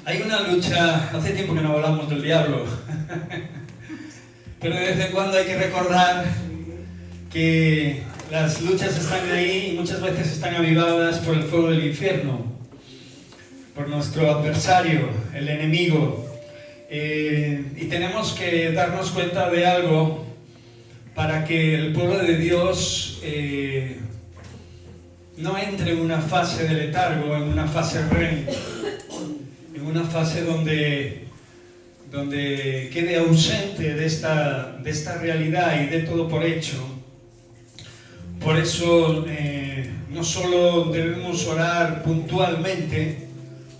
Hay una lucha, hace tiempo que no hablamos del diablo, pero de vez en cuando hay que recordar que las luchas están ahí y muchas veces están avivadas por el fuego del infierno, por nuestro adversario, el enemigo. Y tenemos que darnos cuenta de algo para que el pueblo de Dios no entre en una fase de letargo, en una fase REM, en una fase donde quede ausente de esta realidad y dé todo por hecho. Por eso no solo debemos orar puntualmente,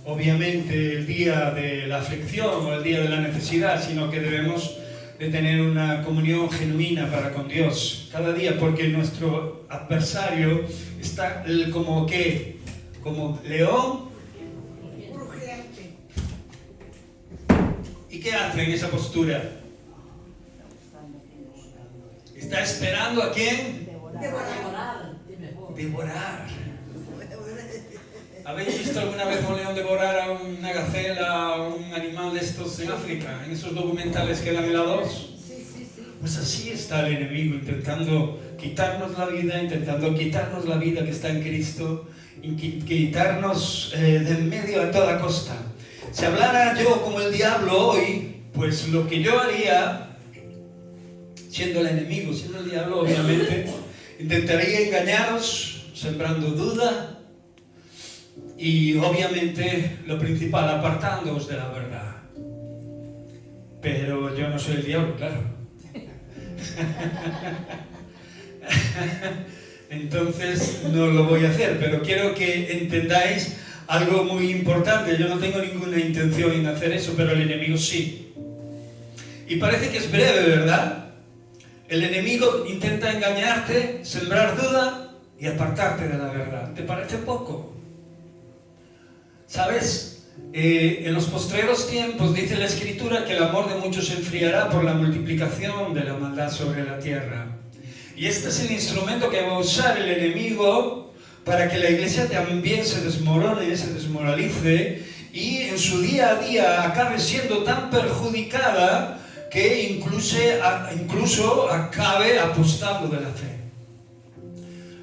obviamente el día de la aflicción o el día de la necesidad, sino que debemos de tener una comunión genuina para con Dios cada día, porque nuestro adversario está como león rugiente. ¿Y qué hace en esa postura? ¿Está esperando a quién? Devorar. ¿Habéis visto alguna vez un león devorar a una gacela o un animal de estos en África? En esos documentales que dan en la 2. Pues así está el enemigo, intentando quitarnos la vida que está en Cristo, y quitarnos de en medio a toda costa. Si hablara yo como el diablo hoy, pues lo que yo haría, siendo el enemigo, siendo el diablo obviamente, intentaría engañaros, sembrando duda, y obviamente lo principal, apartándoos de la verdad. Pero yo no soy el diablo, claro. Entonces no lo voy a hacer, pero quiero que entendáis algo muy importante. Yo no tengo ninguna intención en hacer eso, pero el enemigo sí. Y parece que es breve, ¿verdad? El enemigo intenta engañarte, sembrar duda y apartarte de la verdad. ¿Te parece poco? ¿Sabes? En los postreros tiempos dice la Escritura que el amor de muchos se enfriará por la multiplicación de la maldad sobre la tierra. Y este es el instrumento que va a usar el enemigo para que la iglesia también se desmorone, se desmoralice y en su día a día acabe siendo tan perjudicada que incluso acabe apostando de la fe.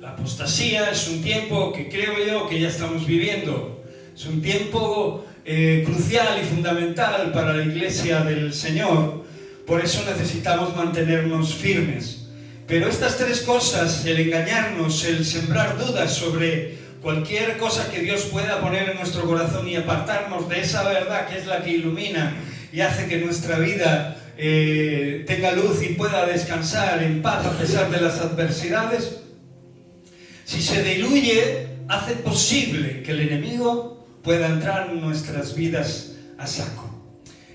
La apostasía es un tiempo que creo yo que ya estamos viviendo. Es un tiempo crucial y fundamental para la iglesia del Señor. Por eso necesitamos mantenernos firmes. Pero estas tres cosas, el engañarnos, el sembrar dudas sobre cualquier cosa que Dios pueda poner en nuestro corazón y apartarnos de esa verdad que es la que ilumina y hace que nuestra vida tenga luz y pueda descansar en paz a pesar de las adversidades, si se diluye, hace posible que el enemigo pueda entrar en nuestras vidas a saco.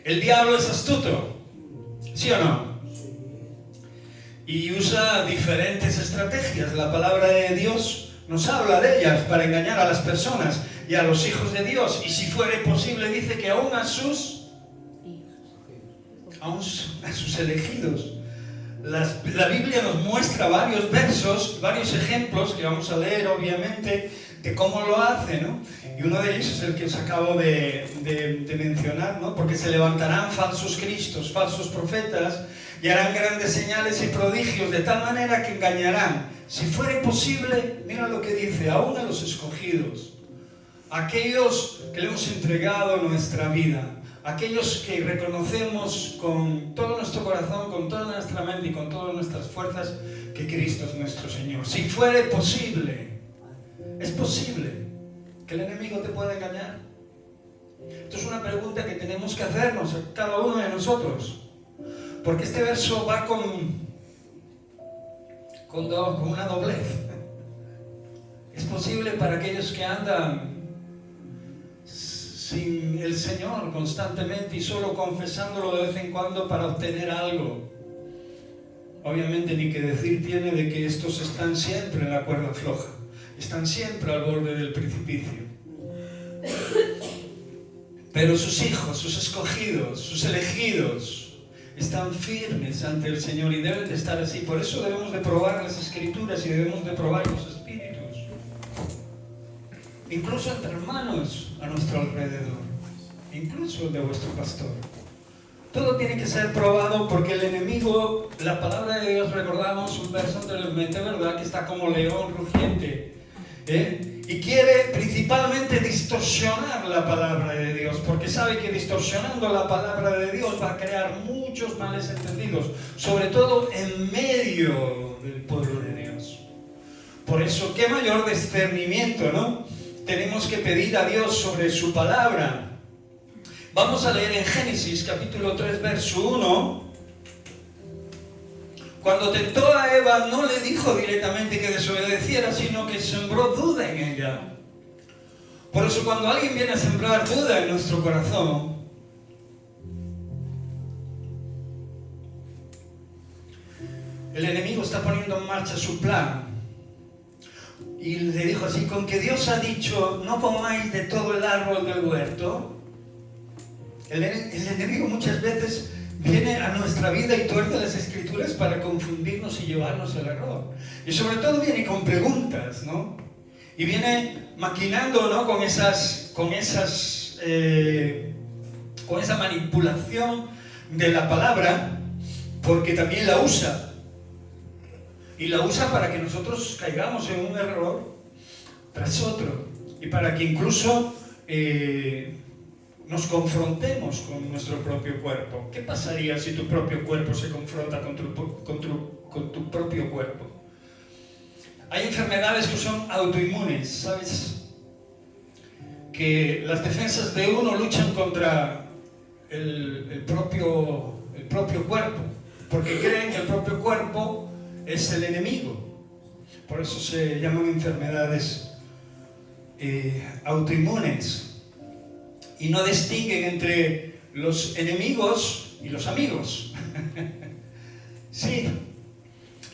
El diablo es astuto, ¿sí o no? Y usa diferentes estrategias. La palabra de Dios nos habla de ellas para engañar a las personas y a los hijos de Dios. Y si fuere posible, dice que aún a sus elegidos. La Biblia nos muestra varios versos, varios ejemplos que vamos a leer obviamente de cómo lo hace, ¿no? Y uno de ellos es el que os acabo de mencionar, ¿no? Porque se levantarán falsos cristos, falsos profetas, y harán grandes señales y prodigios de tal manera que engañarán, si fuere posible, mira lo que dice, aún a los escogidos, aquellos que le hemos entregado nuestra vida, aquellos que reconocemos con todo nuestro corazón, con toda nuestra mente y con todas nuestras fuerzas que Cristo es nuestro Señor. Si fuere posible, ¿es posible que el enemigo te pueda engañar? Esto es una pregunta que tenemos que hacernos a cada uno de nosotros. Porque este verso va con una doblez. Es posible para aquellos que andan sin el Señor constantemente y solo confesándolo de vez en cuando para obtener algo. Obviamente ni que decir tiene de que estos están siempre en la cuerda floja, están siempre al borde del precipicio. Pero sus hijos, sus escogidos, sus elegidos están firmes ante el Señor y deben de estar así. Por eso debemos de probar las Escrituras y debemos de probar los Espíritus. Incluso entre hermanos a nuestro alrededor. Incluso descanso el de vuestro pastor. Todo tiene que ser probado porque el enemigo, la palabra de Dios, recordamos un verso anteriormente, ¿verdad? Que está como león rugiente, y quiere principalmente distorsionar la palabra de Dios, porque sabe que distorsionando la palabra de Dios va a crear muchos males entendidos, sobre todo en medio del pueblo de Dios. Por eso, qué mayor discernimiento, ¿no? Tenemos que pedir a Dios sobre su palabra. Vamos a leer en Génesis capítulo 3, verso 1. Cuando tentó a Eva, no le dijo directamente que desobedeciera, sino que sembró duda en ella. Por eso cuando alguien viene a sembrar duda en nuestro corazón, el enemigo está poniendo en marcha su plan. Y le dijo así: con que Dios ha dicho, no comáis de todo el árbol del huerto. El enemigo muchas veces viene a nuestra vida y tuerce las escrituras para confundirnos y llevarnos al error. Y sobre todo viene con preguntas, ¿no? Y viene maquinando, ¿no? con esa manipulación de la palabra, porque también la usa. Y la usa para que nosotros caigamos en un error tras otro. Y para que incluso nos confrontemos con nuestro propio cuerpo. ¿Qué pasaría si tu propio cuerpo se confronta con tu propio cuerpo? Hay enfermedades que son autoinmunes, ¿sabes? Que las defensas de uno luchan contra el propio cuerpo, porque creen que el propio cuerpo es el enemigo. Por eso se llaman enfermedades autoinmunes. Y no distinguen entre los enemigos y los amigos. Sí.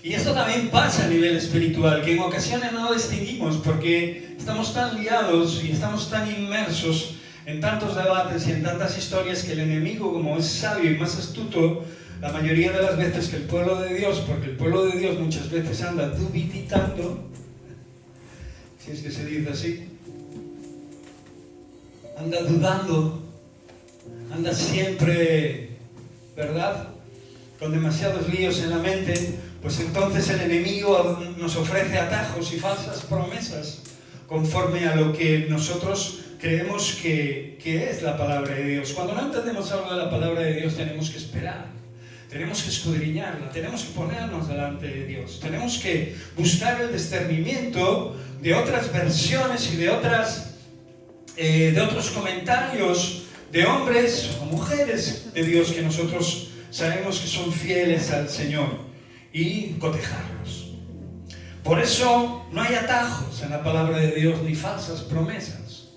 Y esto también pasa a nivel espiritual, que en ocasiones no distinguimos porque estamos tan liados y estamos tan inmersos en tantos debates y en tantas historias que el enemigo, como es sabio y más astuto, la mayoría de las veces que el pueblo de Dios, porque el pueblo de Dios muchas veces anda dubitando, si es que se dice así, anda dudando, anda siempre, ¿verdad?, con demasiados líos en la mente, pues entonces el enemigo nos ofrece atajos y falsas promesas conforme a lo que nosotros creemos que es la palabra de Dios. Cuando no entendemos algo de la palabra de Dios, tenemos que esperar, tenemos que escudriñarla, tenemos que ponernos delante de Dios, tenemos que buscar el discernimiento de otras versiones y de otros comentarios de hombres o mujeres de Dios que nosotros sabemos que son fieles al Señor, y cotejarlos. Por eso no hay atajos en la palabra de Dios ni falsas promesas.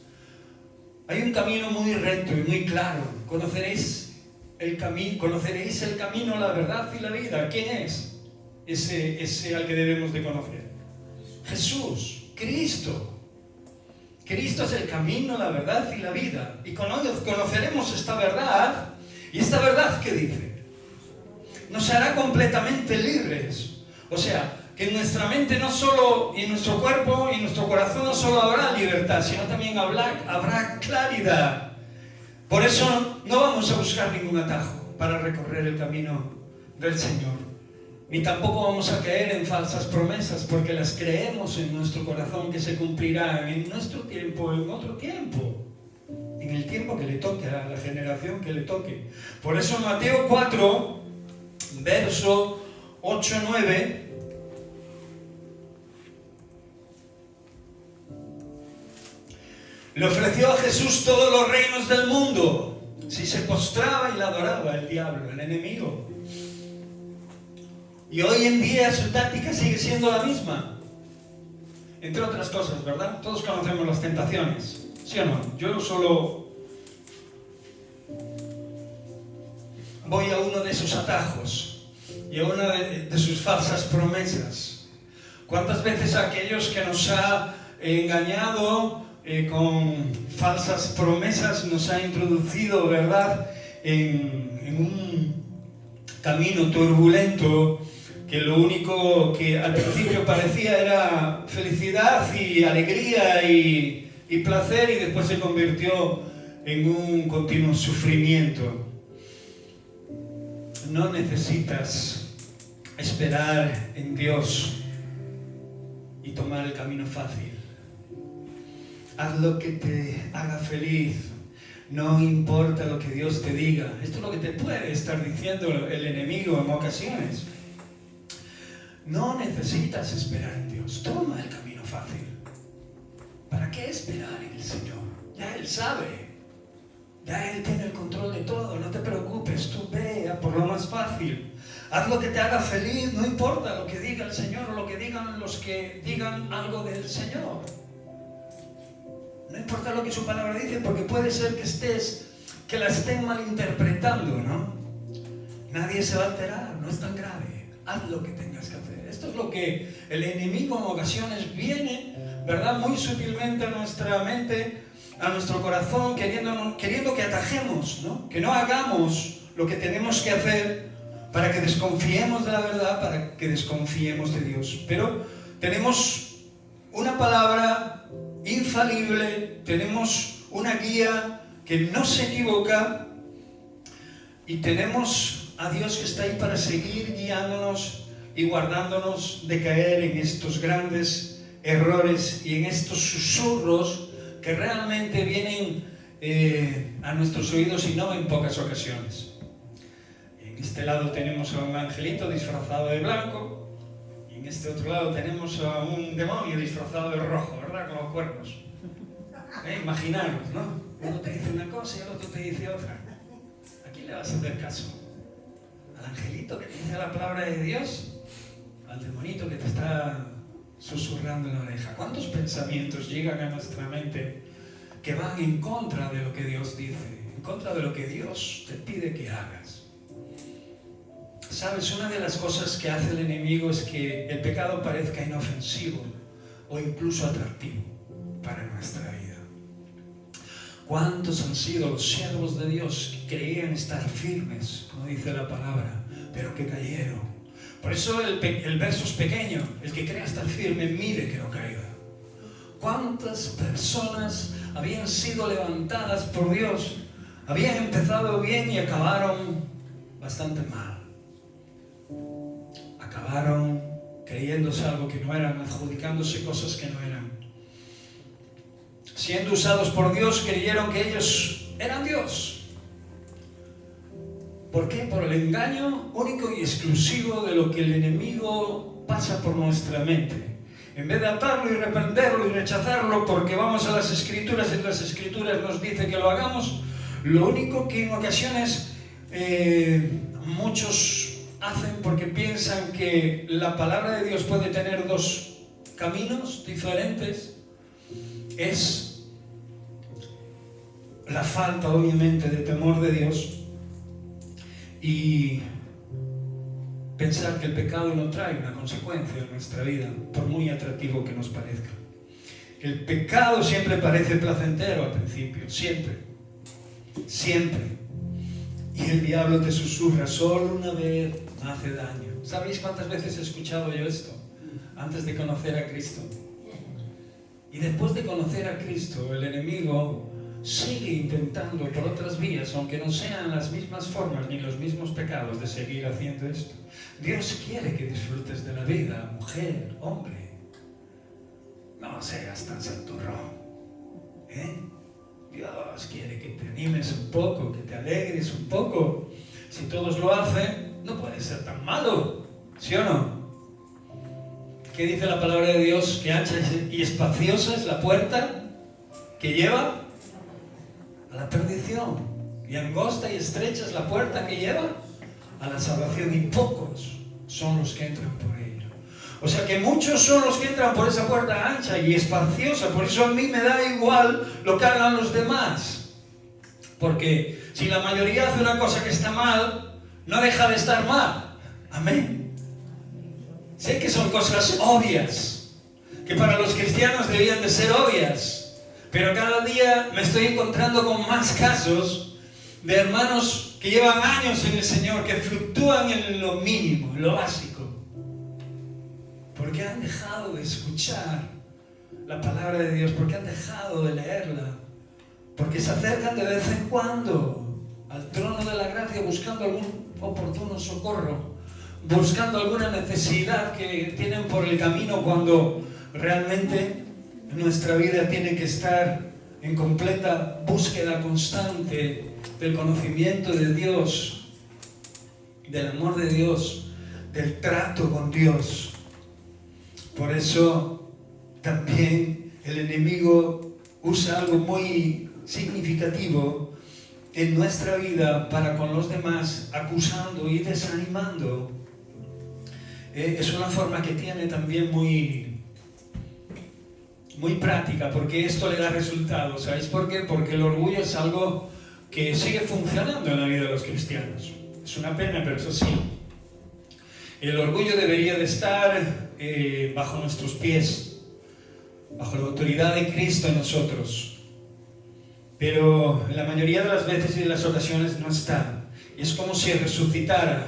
Hay un camino muy recto y muy claro. Conoceréis el camino, la verdad y la vida. ¿Quién es ese al que debemos de conocer? Jesús, Cristo. Cristo es el camino, la verdad y la vida. Y conoceremos esta verdad. ¿Y esta verdad qué dice? Nos hará completamente libres. O sea, que en nuestra mente no solo, y en nuestro cuerpo y en nuestro corazón no solo habrá libertad, sino también habrá claridad. Por eso no vamos a buscar ningún atajo para recorrer el camino del Señor. Ni tampoco vamos a caer en falsas promesas, porque las creemos en nuestro corazón que se cumplirán en nuestro tiempo, en otro tiempo, en el tiempo que le toque, a la generación que le toque. Por eso en Mateo 4, verso 8-9, le ofreció a Jesús todos los reinos del mundo si se postraba y le adoraba el diablo, el enemigo. Y hoy en día su táctica sigue siendo la misma, entre otras cosas, ¿verdad? Todos conocemos las tentaciones, ¿sí o no? Yo solo voy a uno de sus atajos y a una de sus falsas promesas. ¿Cuántas veces aquellos que nos ha engañado con falsas promesas nos ha introducido, ¿verdad?, en un camino turbulento, que lo único que al principio parecía era felicidad y alegría y placer, y después se convirtió en un continuo sufrimiento. No necesitas esperar en Dios y tomar el camino fácil. Haz lo que te haga feliz. No importa lo que Dios te diga. Esto es lo que te puede estar diciendo el enemigo en ocasiones. No necesitas esperar en Dios. Toma el camino fácil. ¿Para qué esperar en el Señor? Ya Él sabe. Ya Él tiene el control de todo. No te preocupes. Tú ve a por lo más fácil. Haz lo que te haga feliz. No importa lo que diga el Señor o lo que digan los que digan algo del Señor. No importa lo que su palabra dice, porque puede ser que la estén malinterpretando, ¿no? Nadie se va a enterar, no es tan grave. Haz lo que tengas que hacer. Esto es lo que el enemigo en ocasiones viene, ¿verdad? Muy sutilmente a nuestra mente, a nuestro corazón, queriendo que atajemos, ¿no? Que no hagamos lo que tenemos que hacer para que desconfiemos de la verdad, para que desconfiemos de Dios. Pero tenemos una palabra infalible, tenemos una guía que no se equivoca y tenemos a Dios que está ahí para seguir guiándonos y guardándonos de caer en estos grandes errores y en estos susurros que realmente vienen a nuestros oídos y no en pocas ocasiones. En este lado tenemos a un angelito disfrazado de blanco. En este otro lado tenemos a un demonio disfrazado de rojo, ¿verdad? Con los cuernos. Imaginaros, ¿no? Uno te dice una cosa y el otro te dice otra. ¿A quién le vas a hacer caso? ¿Al angelito que te dice la palabra de Dios? ¿Al demonito que te está susurrando en la oreja? ¿Cuántos pensamientos llegan a nuestra mente que van en contra de lo que Dios dice? En contra de lo que Dios te pide que hagas. ¿Sabes? Una de las cosas que hace el enemigo es que el pecado parezca inofensivo o incluso atractivo para nuestra vida. ¿Cuántos han sido los siervos de Dios que creían estar firmes, como dice la palabra, pero que cayeron? Por eso el verso es pequeño. El que crea estar firme, mire que no caiga. ¿Cuántas personas habían sido levantadas por Dios? Habían empezado bien y acabaron bastante mal. Acabaron creyéndose algo que no eran, adjudicándose cosas que no eran. Siendo usados por Dios, creyeron que ellos eran Dios. ¿Por qué? Por el engaño único y exclusivo de lo que el enemigo pasa por nuestra mente. En vez de atarlo y reprenderlo y rechazarlo porque vamos a las Escrituras y las Escrituras nos dice que lo hagamos, lo único que en ocasiones muchos hacen porque piensan que la palabra de Dios puede tener dos caminos diferentes, es la falta obviamente de temor de Dios y pensar que el pecado no trae una consecuencia en nuestra vida, por muy atractivo que nos parezca. El pecado siempre parece placentero al principio, siempre. Y el diablo te susurra, solo una vez hace daño. ¿Sabéis cuántas veces he escuchado yo esto? Antes de conocer a Cristo. Y después de conocer a Cristo, el enemigo sigue intentando por otras vías, aunque no sean las mismas formas ni los mismos pecados, de seguir haciendo esto. Dios quiere que disfrutes de la vida, mujer, hombre. No seas tan santurrón. Dios quiere que te animes un poco, que te alegres un poco. Si todos lo hacen, no puede ser tan malo, ¿sí o no? ¿Qué dice la palabra de Dios? Que ancha y espaciosa es la puerta que lleva a la perdición, y angosta y estrecha es la puerta que lleva a la salvación, y pocos son los que entran por ella. O sea que muchos son los que entran por esa puerta ancha y espaciosa. Por eso a mí me da igual lo que hagan los demás, porque si la mayoría hace una cosa que está mal, no deja de estar mal. Amén. Sé que son cosas obvias, que para los cristianos debían de ser obvias, pero cada día me estoy encontrando con más casos de hermanos que llevan años en el Señor, que fluctúan en lo mínimo, en lo básico, porque han dejado de escuchar la palabra de Dios, porque han dejado de leerla, porque se acercan de vez en cuando al trono de la gracia buscando algún oportuno socorro, buscando alguna necesidad que tienen por el camino, cuando realmente nuestra vida tiene que estar en completa búsqueda constante del conocimiento de Dios, del amor de Dios, del trato con Dios. Por eso también el enemigo usa algo muy significativo en nuestra vida para con los demás, acusando y desanimando. Es una forma que tiene también muy práctica, porque esto le da resultados. ¿Sabéis por qué? Porque el orgullo es algo que sigue funcionando en la vida de los cristianos. Es una pena, pero eso sí. El orgullo debería de estar bajo nuestros pies, bajo la autoridad de Cristo en nosotros. Pero la mayoría de las veces y de las ocasiones no está. Y es como si resucitara,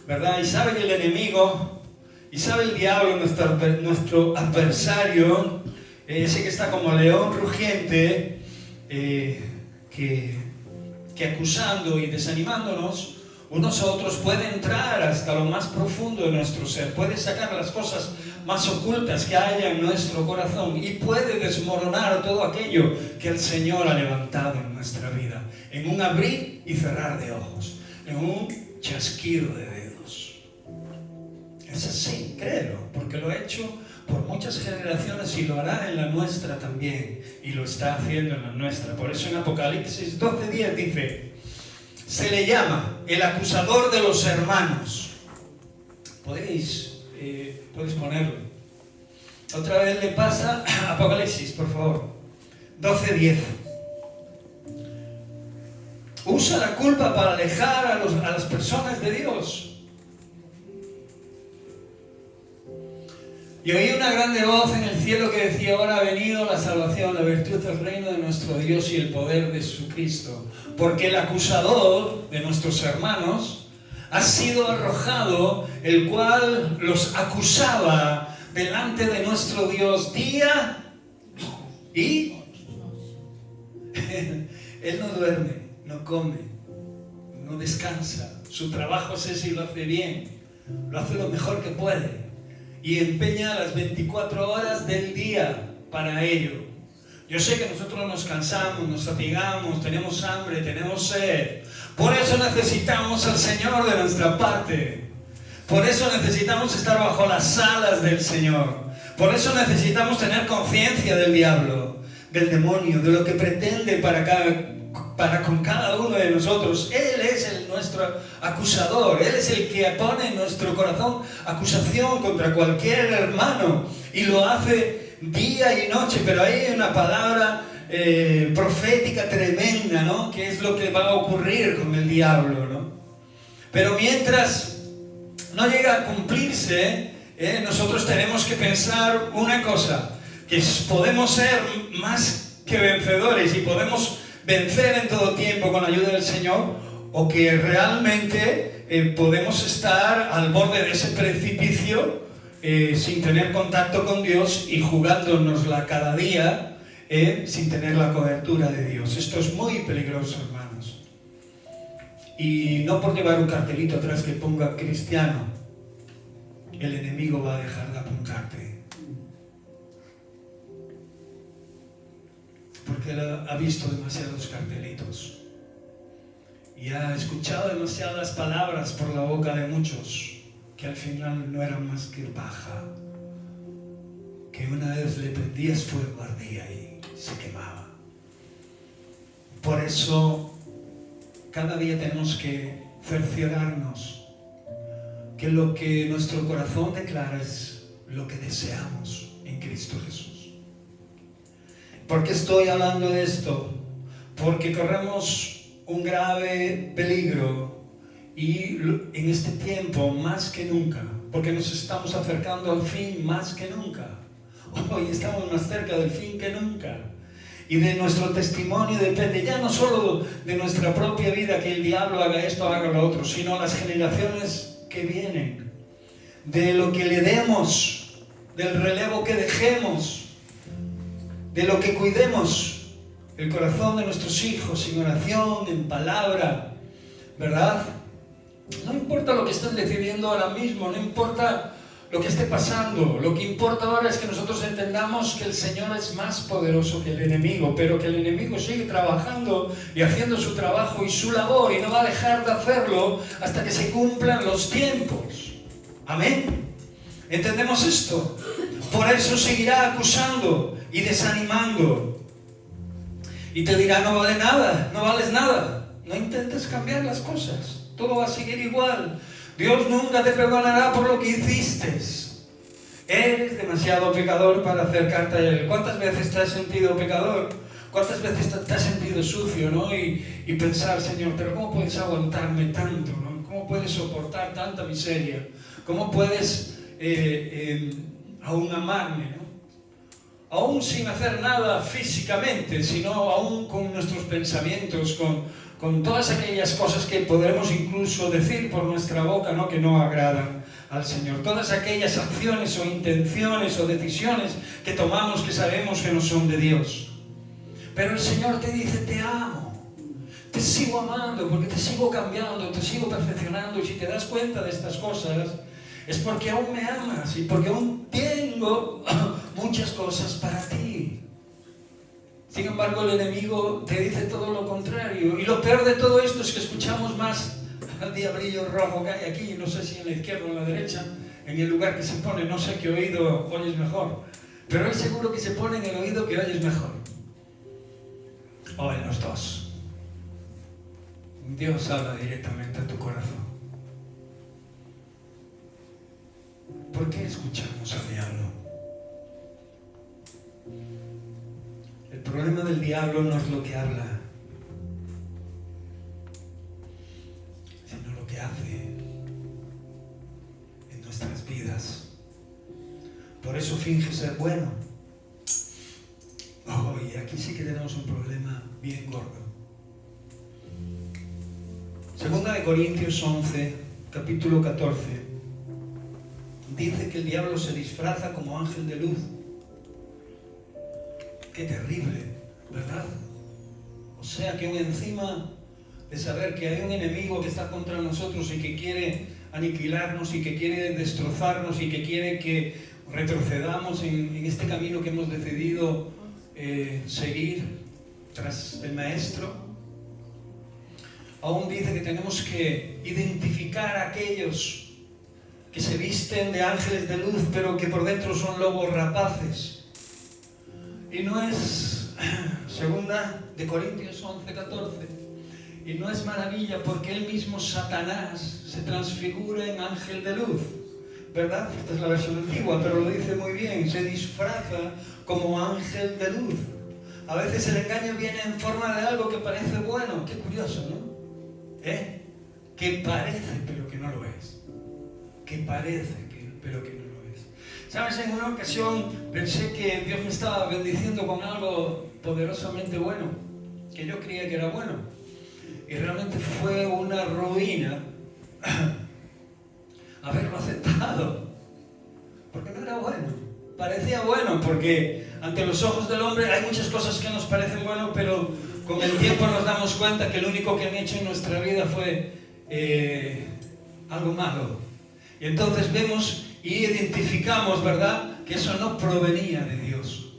¿verdad? Y sabe que el enemigo, y sabe el diablo, nuestro adversario, ese que está como león rugiente, que acusando y desanimándonos unos a otros, puede entrar hasta lo más profundo de nuestro ser, puede sacar las cosas más ocultas que haya en nuestro corazón y puede desmoronar todo aquello que el Señor ha levantado en nuestra vida, en un abrir y cerrar de ojos, en un chasquido de dedos. Es así, créelo, porque lo ha hecho por muchas generaciones y lo hará en la nuestra también, y lo está haciendo en la nuestra. Por eso en Apocalipsis 12:10 dice: se le llama el acusador de los hermanos. Puedes ponerlo. Otra vez le pasa Apocalipsis, por favor. 12:10. Usa la culpa para alejar a las personas de Dios. Y oí una grande voz en el cielo que decía: ahora ha venido la salvación, la virtud, el reino de nuestro Dios y el poder de su Cristo. Porque el acusador de nuestros hermanos ha sido arrojado, el cual los acusaba delante de nuestro Dios día y Él no duerme, no come, no descansa. Su trabajo es ese y lo hace bien, lo hace lo mejor que puede. Y empeña las 24 horas del día para ello. Yo sé que nosotros nos cansamos, nos fatigamos, tenemos hambre, tenemos sed. Por eso necesitamos al Señor de nuestra parte. Por eso necesitamos estar bajo las alas del Señor. Por eso necesitamos tener conciencia del diablo, del demonio, de lo que pretende para con cada uno de nosotros. Él es nuestro acusador. Él es el que pone en nuestro corazón acusación contra cualquier hermano, y lo hace día y noche. Pero hay una palabra profética tremenda, ¿no? Que es lo que va a ocurrir con el diablo, ¿no? Pero mientras no llega a cumplirse, nosotros tenemos que pensar una cosa: que podemos ser más que vencedores y podemos vencer en todo tiempo con la ayuda del Señor, o que realmente podemos estar al borde de ese precipicio sin tener contacto con Dios y jugándonosla cada día sin tener la cobertura de Dios. Esto es muy peligroso, hermanos. Y no por llevar un cartelito atrás que ponga cristiano, el enemigo va a dejar de apuntarte. Porque él ha visto demasiados cartelitos y ha escuchado demasiadas palabras por la boca de muchos que al final no eran más que paja, que una vez le prendías fuego, ardía y se quemaba. Por eso cada día tenemos que cerciorarnos que lo que nuestro corazón declara es lo que deseamos en Cristo Jesús. ¿Por qué estoy hablando de esto? Porque corremos un grave peligro, y en este tiempo más que nunca, porque nos estamos acercando al fin más que nunca. Hoy estamos más cerca del fin que nunca. Y de nuestro testimonio depende ya no solo de nuestra propia vida, que el diablo haga esto, haga lo otro, sino las generaciones que vienen, de lo que le demos, del relevo que dejemos, de lo que cuidemos el corazón de nuestros hijos en oración, en palabra, ¿verdad? No importa lo que estén decidiendo ahora mismo, no importa lo que esté pasando, lo que importa ahora es que nosotros entendamos que el Señor es más poderoso que el enemigo, pero que el enemigo sigue trabajando y haciendo su trabajo y su labor y no va a dejar de hacerlo hasta que se cumplan los tiempos. Amén. ¿Entendemos esto? Por eso seguirá acusando y desanimando. Y te dirá, no vale nada, no vales nada. No intentes cambiar las cosas, todo va a seguir igual. Dios nunca te perdonará por lo que hiciste. Eres demasiado pecador para acercarte a Él. ¿Cuántas veces te has sentido pecador? ¿Cuántas veces te has sentido sucio, ¿no? Y pensar, Señor, pero ¿cómo puedes aguantarme tanto, ¿no? ¿Cómo puedes soportar tanta miseria? ¿Cómo puedes aún amarme, ¿no? Aún sin hacer nada físicamente, sino aún con nuestros pensamientos, con todas aquellas cosas que podremos incluso decir por nuestra boca, ¿no? Que no agradan al Señor. Todas aquellas acciones o intenciones o decisiones que tomamos que sabemos que no son de Dios. Pero el Señor te dice, te amo, te sigo amando porque te sigo cambiando, te sigo perfeccionando. Y si te das cuenta de estas cosas, es porque aún me amas y porque aún tengo muchas cosas para ti. Sin embargo, el enemigo te dice todo lo contrario. Y lo peor de todo esto es que escuchamos más al diablillo rojo que hay aquí, no sé si en la izquierda o en la derecha, en el lugar que se pone, no sé qué oído oyes mejor, pero él seguro que se pone en el oído que oyes mejor. O en los dos. Dios habla directamente a tu corazón. ¿Por qué escuchamos al diablo? El problema del diablo no es lo que habla, sino lo que hace en nuestras vidas. Por eso finge ser bueno. Oh, y aquí sí que tenemos un problema bien gordo. Segunda de Corintios 11, capítulo 14, dice que el diablo se disfraza como ángel de luz. Qué terrible, ¿verdad? O sea que encima de saber que hay un enemigo que está contra nosotros y que quiere aniquilarnos y que quiere destrozarnos y que quiere que retrocedamos en este camino que hemos decidido seguir tras el Maestro, aún dice que tenemos que identificar a aquellos que se visten de ángeles de luz pero que por dentro son lobos rapaces. Y no es, segunda de Corintios 11, 14, y no es maravilla porque él mismo, Satanás, se transfigura en ángel de luz, ¿verdad? Esta es la versión antigua, pero lo dice muy bien, se disfraza como ángel de luz. A veces el engaño viene en forma de algo que parece bueno, qué curioso, ¿no? Que parece, pero que no lo es. Que parece, pero que no lo es. ¿Sabes? En una ocasión pensé que Dios me estaba bendiciendo con algo poderosamente bueno, que yo creía que era bueno. Y realmente fue una ruina haberlo aceptado. Porque no era bueno. Parecía bueno, porque ante los ojos del hombre hay muchas cosas que nos parecen buenas, pero con el tiempo nos damos cuenta que lo único que han hecho en nuestra vida fue algo malo. Y entonces vemos y identificamos, ¿verdad?, que eso no provenía de Dios.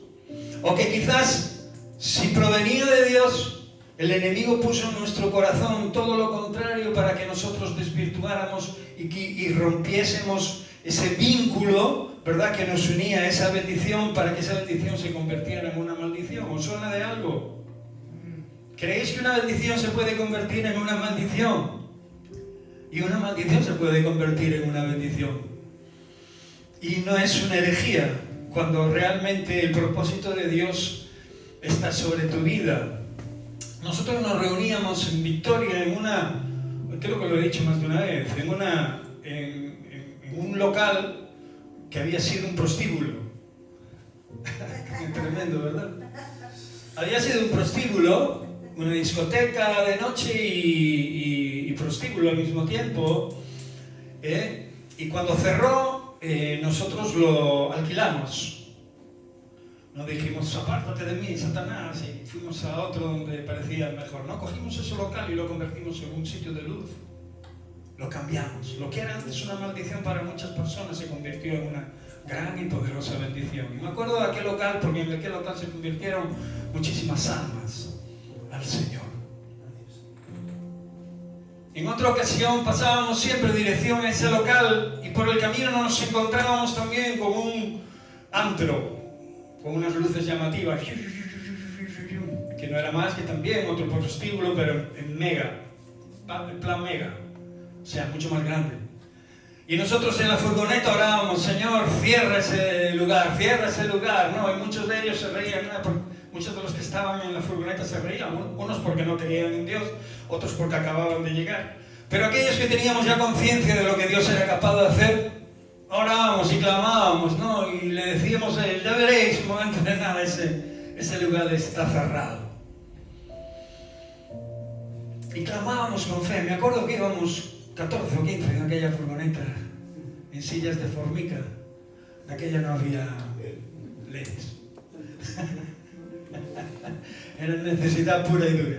O que quizás, si provenía de Dios, el enemigo puso en nuestro corazón todo lo contrario para que nosotros desvirtuáramos y rompiésemos ese vínculo, ¿verdad?, que nos unía a esa bendición, para que esa bendición se convirtiera en una maldición. ¿Os suena de algo? ¿Creéis que una bendición se puede convertir en una maldición? Y una maldición se puede convertir en una bendición. Y no es una herejía cuando realmente el propósito de Dios está sobre tu vida. Nosotros nos reuníamos en Victoria en una, creo que lo he dicho más de una vez, en un local que había sido un prostíbulo. Tremendo, ¿verdad? Había sido un prostíbulo, una discoteca de noche y prostíbulo al mismo tiempo. Y cuando cerró, nosotros lo alquilamos. No dijimos, apártate de mí, Satanás, y fuimos a otro donde parecía mejor. No, cogimos ese local y lo convertimos en un sitio de luz. Lo cambiamos. Lo que era antes una maldición para muchas personas se convirtió en una gran y poderosa bendición. Y me acuerdo de aquel local, porque en aquel local se convirtieron muchísimas almas al Señor. En otra ocasión pasábamos siempre en dirección a ese local y por el camino nos encontrábamos también con un antro, con unas luces llamativas, que no era más que también otro prostíbulo, pero en mega, en plan mega, o sea, mucho más grande. Y nosotros en la furgoneta orábamos, Señor, cierra ese lugar, ¿no? Y muchos de ellos se reían, muchos de los que estaban en la furgoneta se reían, unos porque no creían en Dios, otros porque acababan de llegar. Pero aquellos que teníamos ya conciencia de lo que Dios era capaz de hacer, orábamos y clamábamos, ¿no? Y le decíamos a él, ya veréis, un momento de nada, ese lugar está cerrado. Y clamábamos con fe. Me acuerdo que íbamos 14 o 15 en aquella furgoneta, en sillas de formica. En aquella no había leyes. Era necesidad pura y dura.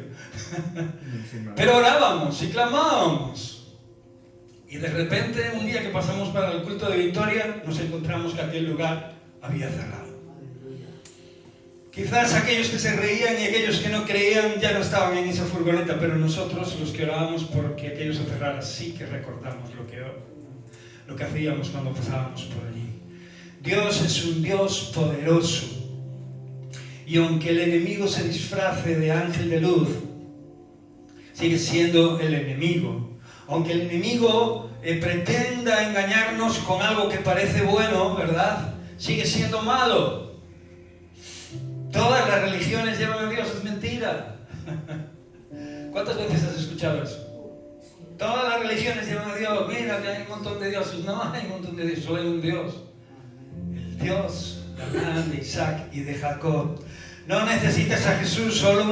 Pero orábamos y clamábamos. Y de repente, un día que pasamos para el culto de Victoria, nos encontramos que aquel lugar había cerrado. Quizás aquellos que se reían y aquellos que no creían ya no estaban en esa furgoneta, pero nosotros, los que orábamos porque aquello se cerrara, sí que recordamos lo que hacíamos cuando pasábamos por allí. Dios es un Dios poderoso. Y aunque el enemigo se disfrace de ángel de luz, sigue siendo el enemigo. Aunque el enemigo pretenda engañarnos con algo que parece bueno, ¿verdad? Sigue siendo malo. Todas las religiones llevan a Dios, es mentira. ¿Cuántas veces has escuchado eso? Todas las religiones llevan a Dios. Mira que hay un montón de dioses. No hay un montón de dioses, solo hay un Dios. El Dios de Abraham, de Isaac y de Jacob. No necesitas a Jesús, solo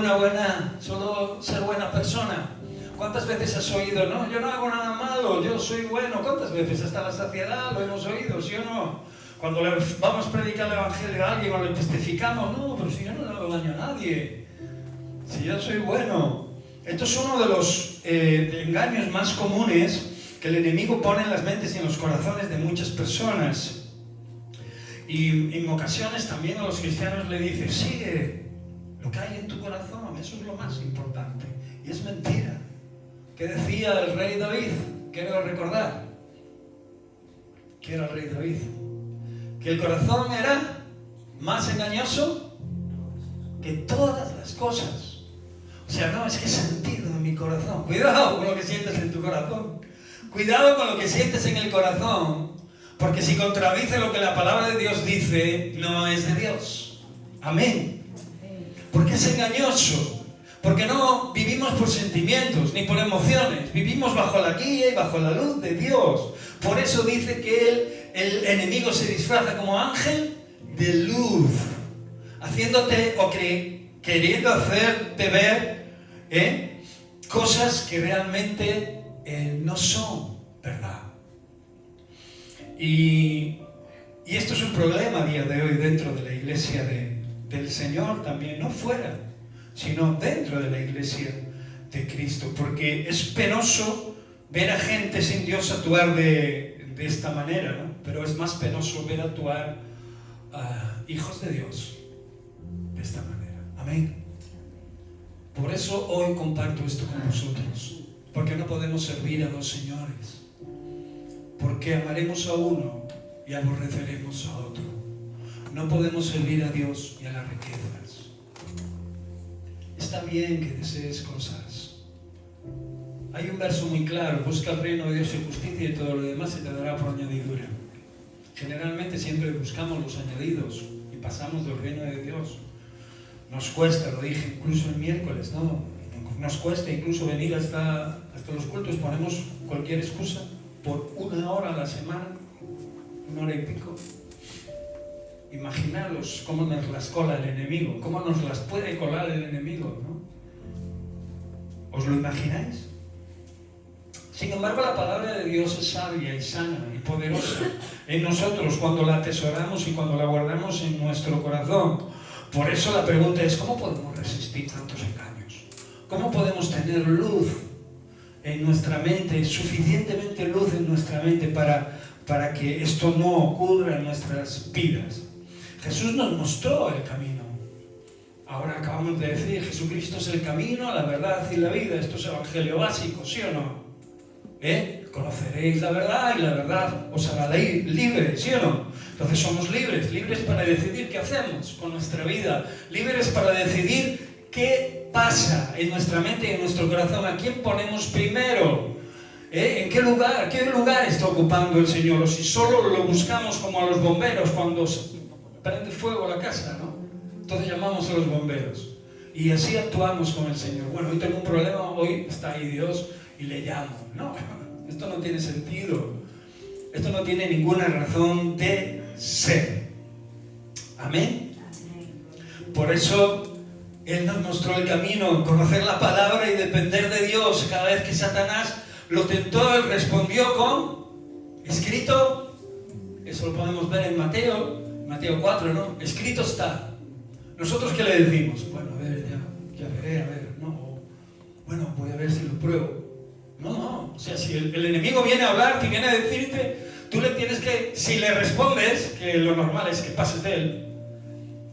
ser buena persona. ¿Cuántas veces has oído? No, yo no hago nada malo, yo soy bueno. ¿Cuántas veces? Hasta la saciedad lo hemos oído, ¿sí o no? Cuando le vamos a predicar el evangelio a alguien o le testificamos, no, pero si yo no le hago daño a nadie, si yo soy bueno. Esto es uno de los engaños más comunes que el enemigo pone en las mentes y en los corazones de muchas personas. Y en ocasiones también a los cristianos le dice, sigue lo que hay en tu corazón, eso es lo más importante. Y es mentira. ¿Qué decía el rey David? Quiero recordar. ¿Qué era el rey David? Que el corazón era más engañoso que todas las cosas. O sea, no, es que he sentido en mi corazón. Cuidado con lo que sientes en tu corazón. Cuidado con lo que sientes en el corazón, porque si contradice lo que la palabra de Dios dice, no es de Dios. Amén. Porque es engañoso. Porque no vivimos por sentimientos ni por emociones. Vivimos bajo la guía y bajo la luz de Dios. Por eso dice que el enemigo se disfraza como ángel de luz, haciéndote o queriendo hacerte ver cosas que realmente no son verdad. Y esto es un problema a día de hoy dentro de la iglesia del Señor también, no fuera, sino dentro de la iglesia de Cristo, porque es penoso ver a gente sin Dios actuar de esta manera, ¿no? Pero es más penoso ver actuar a hijos de Dios de esta manera. Amén. Por eso hoy comparto esto con vosotros, porque no podemos servir a dos señores, porque amaremos a uno y aborreceremos a otro. No podemos servir a Dios y a las riquezas. Está bien que desees cosas. Hay un verso muy claro: busca el reino de Dios y justicia y todo lo demás se te dará por añadidura. Generalmente siempre buscamos los añadidos y pasamos del reino de Dios. Nos cuesta, lo dije incluso el miércoles, ¿no? Nos cuesta incluso venir hasta los cultos. Ponemos cualquier excusa por 1 hora a la semana, 1 hora y pico. Imaginaros cómo nos las cola el enemigo, cómo nos las puede colar el enemigo, ¿no? ¿Os lo imagináis? Sin embargo, la palabra de Dios es sabia y sana y poderosa en nosotros cuando la atesoramos y cuando la guardamos en nuestro corazón. Por eso la pregunta es, ¿cómo podemos resistir tantos engaños? ¿Cómo podemos tener luz en nuestra mente, suficientemente luz en nuestra mente para que esto no ocurra en nuestras vidas? Jesús nos mostró el camino. Ahora acabamos de decir, Jesucristo es el camino, la verdad y la vida. Esto es evangelio básico, ¿sí o no? Conoceréis la verdad y la verdad os hará libres, ¿sí o no? Entonces somos libres para decidir qué hacemos con nuestra vida, libres para decidir qué pasa en nuestra mente y en nuestro corazón, a quién ponemos primero, en qué lugar está ocupando el Señor, o si solo lo buscamos como a los bomberos cuando prende fuego la casa, ¿no? Entonces llamamos a los bomberos y así actuamos con el Señor. Bueno, hoy tengo un problema, hoy está ahí Dios y le llamo. No, esto no tiene sentido. Esto no tiene ninguna razón de ser. Amén. Por eso Él nos mostró el camino, conocer la palabra y depender de Dios. Cada vez que Satanás lo tentó, Él respondió con escrito. Eso lo podemos ver en Mateo 4, ¿no? Escrito está. ¿Nosotros qué le decimos? Bueno, a ver, ya veré, a ver, no. Bueno, voy a ver si lo pruebo. No, o sea, si el enemigo viene a hablarte y viene a decirte, tú le tienes que, si le respondes, que lo normal es que pases de él,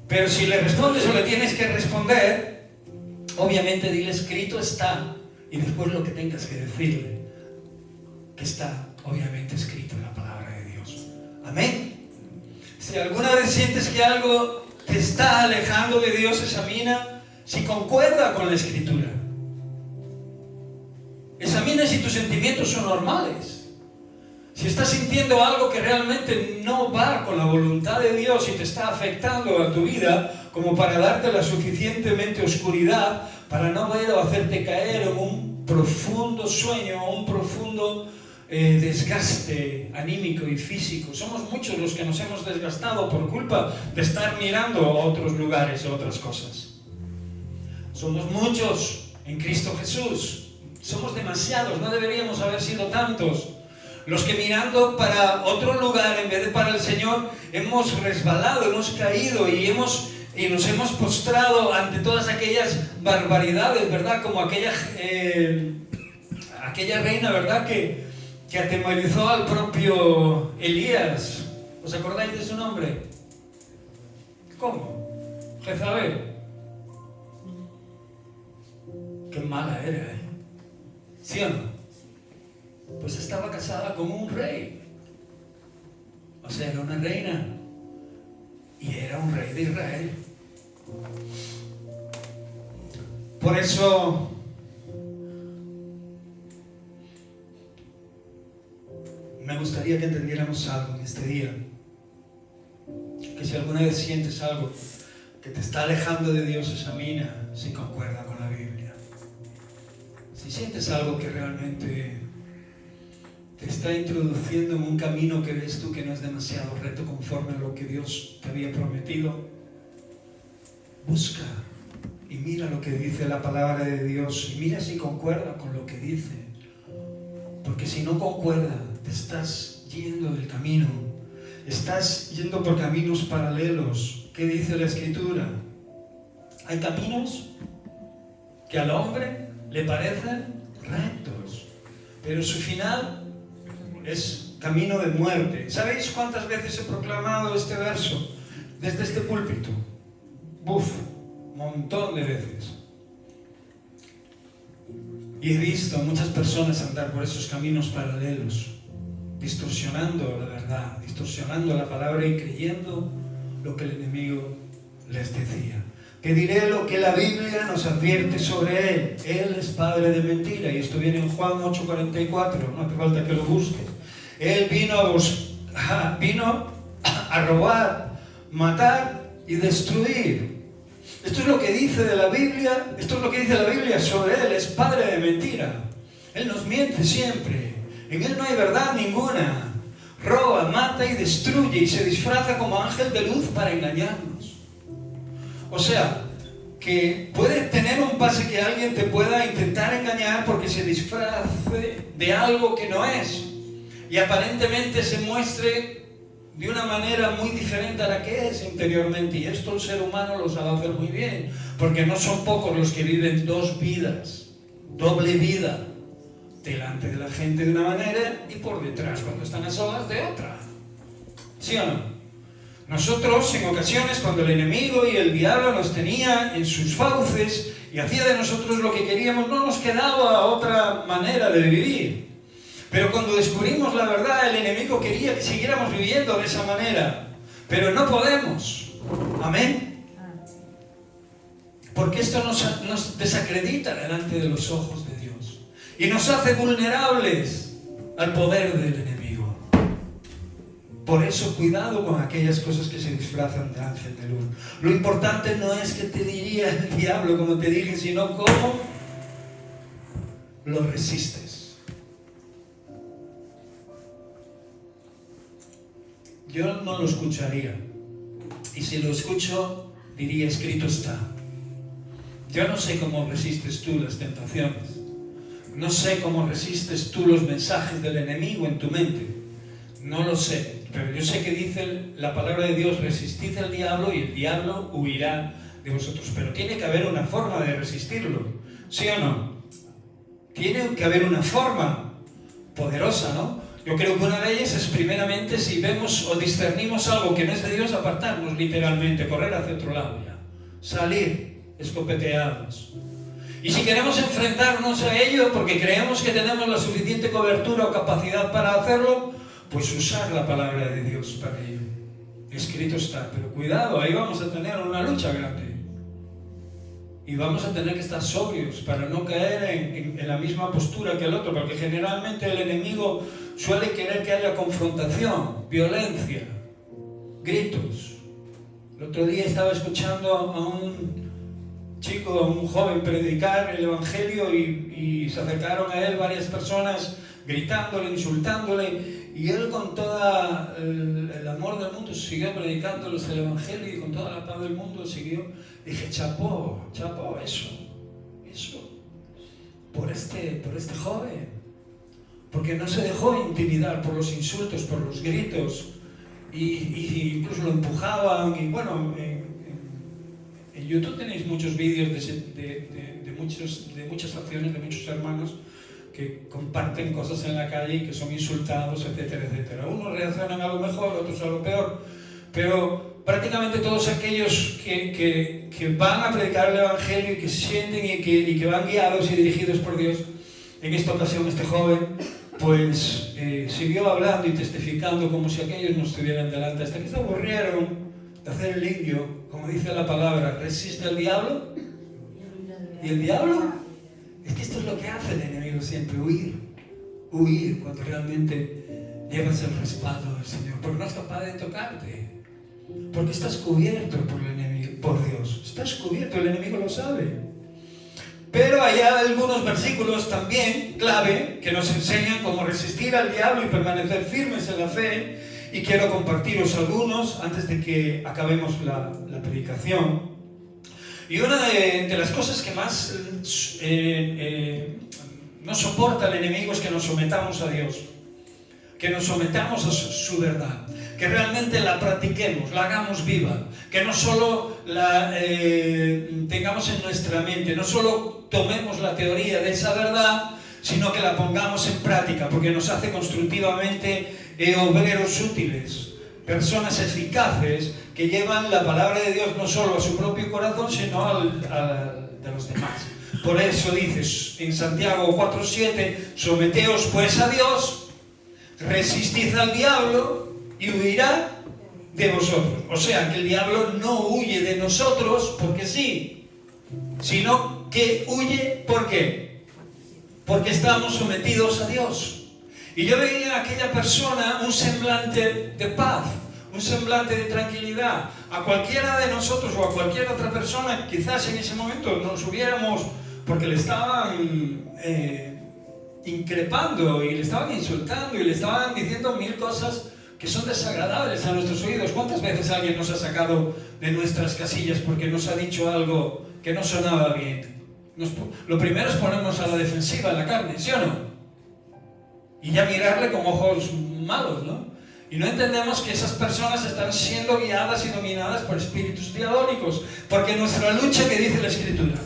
pero si le respondes o le tienes que responder, obviamente dile escrito está, y después lo que tengas que decirle, que está obviamente escrito en la palabra de Dios. Amén. Si alguna vez sientes que algo te está alejando de Dios, examina si concuerda con la Escritura. Examina si tus sentimientos son normales. Si estás sintiendo algo que realmente no va con la voluntad de Dios y te está afectando a tu vida, como para darte la suficientemente oscuridad para no ver o hacerte caer en un profundo sueño o un profundo desgaste anímico y físico. Somos muchos los que nos hemos desgastado por culpa de estar mirando a otros lugares o otras cosas. Somos muchos en Cristo Jesús. Somos demasiados, no deberíamos haber sido tantos los que mirando para otro lugar en vez de para el Señor hemos resbalado, hemos caído y nos hemos postrado ante todas aquellas barbaridades, ¿verdad? Como aquella reina, ¿verdad? Que atemorizó al propio Elías. ¿Os acordáis de su nombre? ¿Cómo? Jezabel. Qué mala era, ¿eh? ¿Sí o no? Pues estaba casada con un rey. O sea, era una reina. Y era un rey de Israel. Por eso me gustaría que entendiéramos algo en este día. Que si alguna vez sientes algo que te está alejando de Dios, examina si concuerda con la Biblia. Si sientes algo que realmente te está introduciendo en un camino que ves tú que no es demasiado recto conforme a lo que Dios te había prometido, busca y mira lo que dice la palabra de Dios y mira si concuerda con lo que dice, porque si no concuerda te estás yendo del camino, estás yendo por caminos paralelos. ¿Qué dice la Escritura? Hay caminos que al hombre le parecen rectos, pero su final es camino de muerte. ¿Sabéis cuántas veces he proclamado este verso desde este púlpito? Un montón de veces. Y he visto a muchas personas andar por esos caminos paralelos, distorsionando la verdad, distorsionando la palabra y creyendo lo que el enemigo les decía. Que diré lo que la Biblia nos advierte sobre él. Él es padre de mentira. Y esto viene en Juan 8:44. No hace falta que lo busques. Él vino a robar, matar y destruir. Esto es lo que dice de la Biblia. Esto es lo que dice la Biblia sobre él. Es padre de mentira. Él nos miente siempre. En él no hay verdad ninguna. Roba, mata y destruye y se disfraza como ángel de luz para engañarnos. O sea, que puede tener un pase que alguien te pueda intentar engañar porque se disfrace de algo que no es y aparentemente se muestre de una manera muy diferente a la que es interiormente. Y esto el ser humano lo sabe hacer muy bien, porque no son pocos los que viven dos vidas, doble vida, delante de la gente de una manera y por detrás, cuando están a solas, de otra. ¿Sí o no? Nosotros, en ocasiones, cuando el enemigo y el diablo nos tenía en sus fauces y hacía de nosotros lo que queríamos, no nos quedaba otra manera de vivir. Pero cuando descubrimos la verdad, el enemigo quería que siguiéramos viviendo de esa manera. Pero no podemos. Amén. Porque esto nos desacredita delante de los ojos de Dios. Y nos hace vulnerables al poder del enemigo. Por eso, cuidado con aquellas cosas que se disfrazan de ángel de luz. Lo importante no es que te diría el diablo, como te dije, sino cómo lo resistes. Yo no lo escucharía. Y si lo escucho, diría, escrito está. Yo no sé cómo resistes tú las tentaciones. No sé cómo resistes tú los mensajes del enemigo en tu mente. No lo sé. Pero yo sé que dice la palabra de Dios, resistid al diablo y el diablo huirá de vosotros. Pero tiene que haber una forma de resistirlo. ¿Sí o no? Tiene que haber una forma poderosa, ¿no? Yo creo que una de ellas es primeramente si vemos o discernimos algo que no es de Dios, apartarnos literalmente, correr hacia otro lado ya. Salir escopeteados. Y si queremos enfrentarnos a ello porque creemos que tenemos la suficiente cobertura o capacidad para hacerlo, pues usar la palabra de Dios para ello. Escrito está, pero cuidado, ahí vamos a tener una lucha grande. Y vamos a tener que estar sobrios para no caer en la misma postura que el otro, porque generalmente el enemigo suele querer que haya confrontación, violencia, gritos. El otro día estaba escuchando a un chico, a un joven predicar el evangelio y se acercaron a él varias personas gritándole, insultándole, y él con todo el amor del mundo siguió predicándoles el evangelio y con toda la paz del mundo siguió. Dije, chapó, eso, por este joven, porque no se dejó intimidar por los insultos, por los gritos, y incluso lo empujaban. Y bueno, en YouTube tenéis muchos vídeos de muchas acciones de muchos hermanos que comparten cosas en la calle y que son insultados, etcétera, etcétera. Unos reaccionan a lo mejor, otros a lo peor, pero prácticamente todos aquellos que van a predicar el evangelio y que sienten y que van guiados y dirigidos por Dios, en esta ocasión este joven, pues siguió hablando y testificando como si aquellos no estuvieran delante, hasta que se aburrieron de hacer el indio, como dice la palabra, resiste al diablo, y el diablo, es que esto es lo que hace el enemigo siempre, huir cuando realmente llevas el respaldo del Señor, porque no es capaz de tocarte, porque estás cubierto por el enemigo, por Dios, estás cubierto, el enemigo lo sabe. Pero hay algunos versículos también clave que nos enseñan cómo resistir al diablo y permanecer firmes en la fe, y quiero compartiros algunos antes de que acabemos la predicación. Y una de las cosas que más no soporta el enemigo es que nos sometamos a Dios, que nos sometamos a su verdad, que realmente la practiquemos, la hagamos viva, que no solo la tengamos en nuestra mente, no solo tomemos la teoría de esa verdad, sino que la pongamos en práctica, porque nos hace constructivamente obreros útiles, personas eficaces que llevan la palabra de Dios no solo a su propio corazón, sino al de los demás. Por eso dices en Santiago 4:7, someteos pues a Dios, resistid al diablo y huirá de vosotros. O sea, que el diablo no huye de nosotros porque sí, sino que huye, ¿por qué? Porque estamos sometidos a Dios. Y yo veía en aquella persona un semblante de paz, un semblante de tranquilidad. A cualquiera de nosotros o a cualquier otra persona, quizás en ese momento nos hubiéramos, porque le estaban increpando y le estaban insultando y le estaban diciendo mil cosas que son desagradables a nuestros oídos. ¿Cuántas veces alguien nos ha sacado de nuestras casillas porque nos ha dicho algo que no sonaba bien? Lo primero es ponernos a la defensiva, en la carne, ¿sí o no? Y ya mirarle con ojos malos, ¿no? Y no entendemos que esas personas están siendo guiadas y dominadas por espíritus diabólicos. Porque nuestra lucha, que dice la Escritura,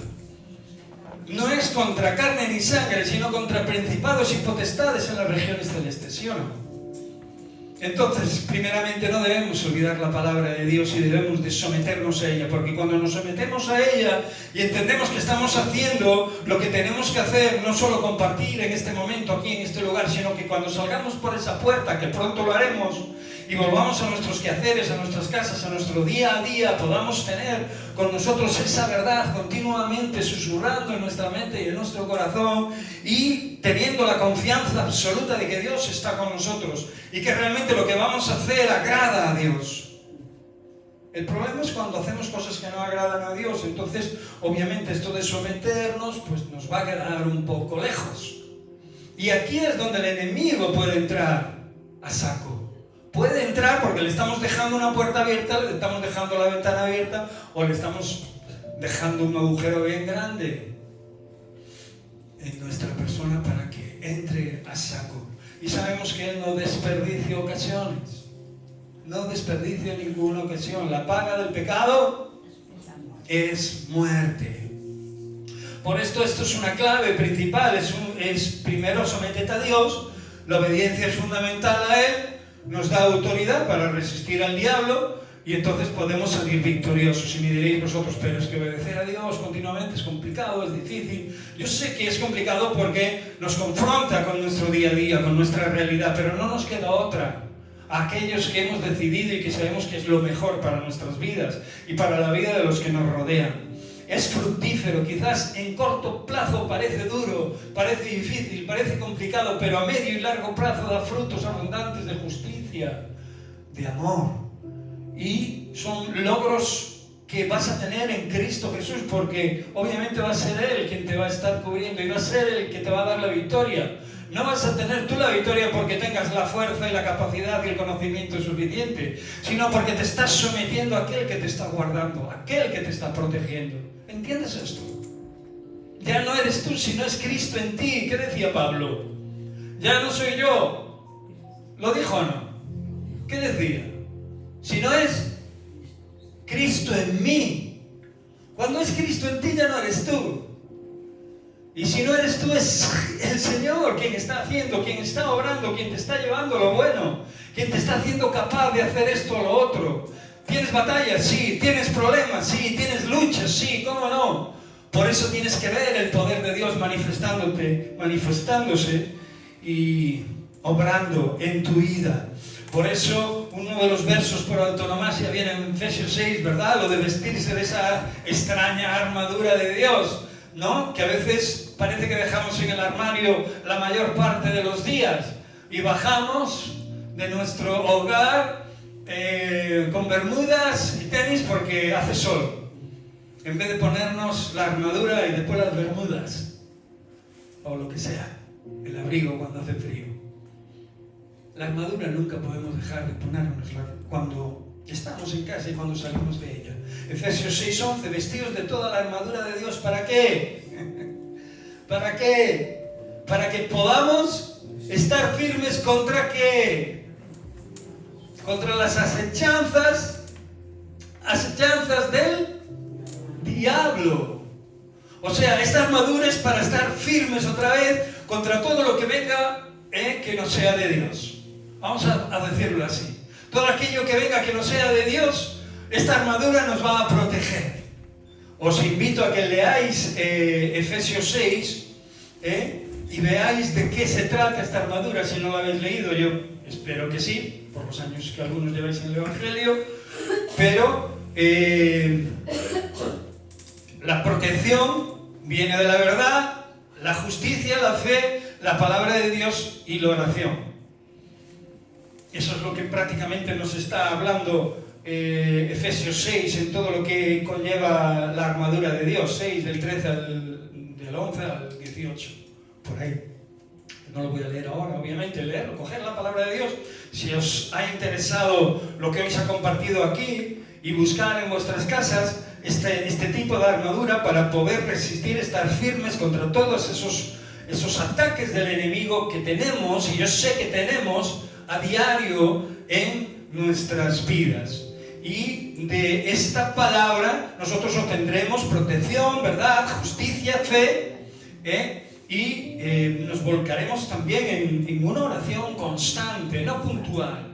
no es contra carne ni sangre, sino contra principados y potestades en las regiones celestes, ¿sí o no? Entonces, primeramente, no debemos olvidar la palabra de Dios y debemos de someternos a ella, porque cuando nos sometemos a ella y entendemos que estamos haciendo lo que tenemos que hacer, no solo compartir en este momento, aquí en este lugar, sino que cuando salgamos por esa puerta, que pronto lo haremos, y volvamos a nuestros quehaceres, a nuestras casas, a nuestro día a día, podamos tener con nosotros esa verdad continuamente susurrando en nuestra mente y en nuestro corazón, y teniendo la confianza absoluta de que Dios está con nosotros y que realmente lo que vamos a hacer agrada a Dios. El problema es cuando hacemos cosas que no agradan a Dios. Entonces, obviamente, esto de someternos pues nos va a quedar un poco lejos. Y aquí es donde el enemigo puede entrar a saco. Puede entrar porque le estamos dejando una puerta abierta, le estamos dejando la ventana abierta, o le estamos dejando un agujero bien grande en nuestra persona para que entre a saco. Y sabemos que Él no desperdicia ocasiones. No desperdicia ninguna ocasión. La paga del pecado es muerte. Por esto es una clave principal. Es primero, sométete a Dios. La obediencia es fundamental a Él. Nos da autoridad para resistir al diablo. Y entonces podemos salir victoriosos. Y me diréis vosotros, pero es que obedecer a Dios continuamente es complicado, es difícil. Yo sé que es complicado porque nos confronta con nuestro día a día, con nuestra realidad, pero no nos queda otra. Aquellos que hemos decidido y que sabemos que es lo mejor para nuestras vidas y para la vida de los que nos rodean. Es fructífero, quizás en corto plazo parece duro, parece difícil, parece complicado, pero a medio y largo plazo da frutos abundantes de justicia, de amor. Y son logros que vas a tener en Cristo Jesús, porque obviamente va a ser Él quien te va a estar cubriendo y va a ser Él que te va a dar la victoria. No vas a tener tú la victoria porque tengas la fuerza y la capacidad y el conocimiento suficiente, sino porque te estás sometiendo a aquel que te está guardando, a aquel que te está protegiendo. ¿Entiendes esto? Ya no eres tú, sino es Cristo en ti. ¿Qué decía Pablo? Ya no soy yo. ¿Lo dijo o no? ¿Qué decía? Si no es Cristo en mí. Cuando es Cristo en ti ya no eres tú. Y si no eres tú, es el Señor quien está haciendo, quien está obrando, quien te está llevando lo bueno, quien te está haciendo capaz de hacer esto o lo otro. ¿Tienes batallas? Sí. ¿Tienes problemas? Sí. ¿Tienes luchas? Sí. ¿Cómo no? Por eso tienes que ver el poder de Dios manifestándose y obrando en tu vida. Por eso, uno de los versos por antonomasia viene en Efesios 6, ¿verdad? Lo de vestirse de esa extraña armadura de Dios, ¿no? Que a veces parece que dejamos en el armario la mayor parte de los días y bajamos de nuestro hogar con bermudas y tenis porque hace sol, en vez de ponernos la armadura y después las bermudas o lo que sea, el abrigo cuando hace frío. La armadura nunca podemos dejar de ponérnosla cuando estamos en casa y cuando salimos de ella. Efesios 6:11, vestidos de toda la armadura de Dios. ¿Para qué? ¿Para qué? Para que podamos estar firmes ¿contra qué? Contra las acechanzas del diablo. O sea, esta armadura es para estar firmes otra vez contra todo lo que venga que no sea de Dios. Vamos a decirlo así. Todo aquello que venga que no sea de Dios, esta armadura nos va a proteger. Os invito a que leáis Efesios 6 y veáis de qué se trata esta armadura. Si no la habéis leído, yo espero que sí, por los años que algunos lleváis en el Evangelio. Pero la protección viene de la verdad, la justicia, la fe, la palabra de Dios y la oración. Eso es lo que prácticamente nos está hablando Efesios 6 en todo lo que conlleva la armadura de Dios. 6 del 13 del 11 al 18, por ahí. No lo voy a leer ahora, obviamente, leerlo, coger la palabra de Dios. Si os ha interesado lo que hoy se ha compartido aquí y buscar en vuestras casas este tipo de armadura para poder resistir, estar firmes contra todos esos ataques del enemigo que tenemos, y yo sé que tenemos, a diario en nuestras vidas. Y de esta palabra nosotros obtendremos protección, verdad, justicia, fe, y nos volcaremos también en una oración constante, no puntual,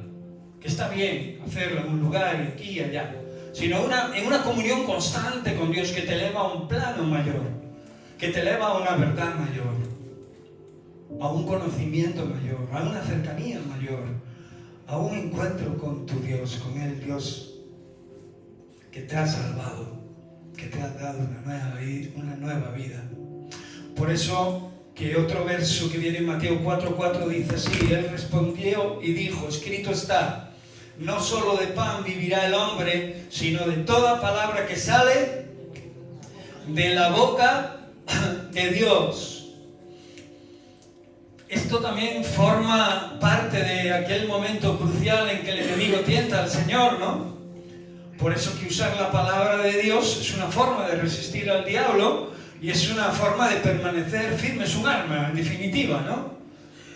que está bien hacerlo en un lugar y aquí y allá, sino en una comunión constante con Dios que te eleva a un plano mayor, que te eleva a una verdad mayor, a un conocimiento mayor, a una cercanía mayor, a un encuentro con tu Dios, con el Dios que te ha salvado, que te ha dado una nueva vida. Por eso que otro verso que viene en Mateo 4:4 dice así: Él respondió y dijo, escrito está, no solo de pan vivirá el hombre, sino de toda palabra que sale de la boca de Dios. Esto también forma parte de aquel momento crucial en que el enemigo tienta al Señor, ¿no? Por eso que usar la palabra de Dios es una forma de resistir al diablo y es una forma de permanecer firme, es un arma, en definitiva, ¿no?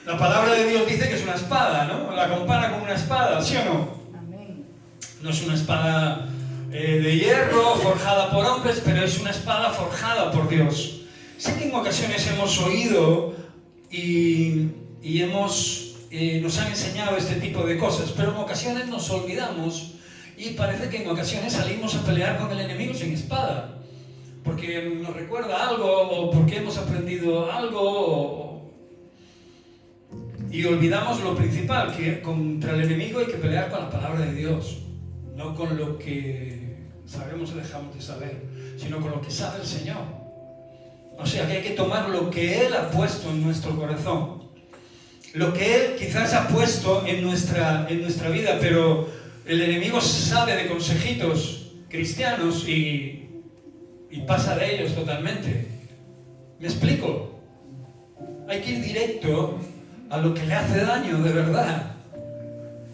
La palabra de Dios dice que es una espada, ¿no? La compara con una espada, ¿sí o no? Amén. No es una espada de hierro forjada por hombres, pero es una espada forjada por Dios. Sé que en ocasiones hemos oído y nos han enseñado este tipo de cosas, pero en ocasiones nos olvidamos y parece que en ocasiones salimos a pelear con el enemigo sin espada, porque nos recuerda algo o porque hemos aprendido algo y olvidamos lo principal, que contra el enemigo hay que pelear con la palabra de Dios, no con lo que sabemos o dejamos de saber, sino con lo que sabe el Señor. O sea que hay que tomar lo que Él ha puesto en nuestro corazón, lo que Él quizás ha puesto en nuestra vida, pero el enemigo sabe de consejitos cristianos y pasa de ellos totalmente. ¿Me explico? Hay que ir directo a lo que le hace daño de verdad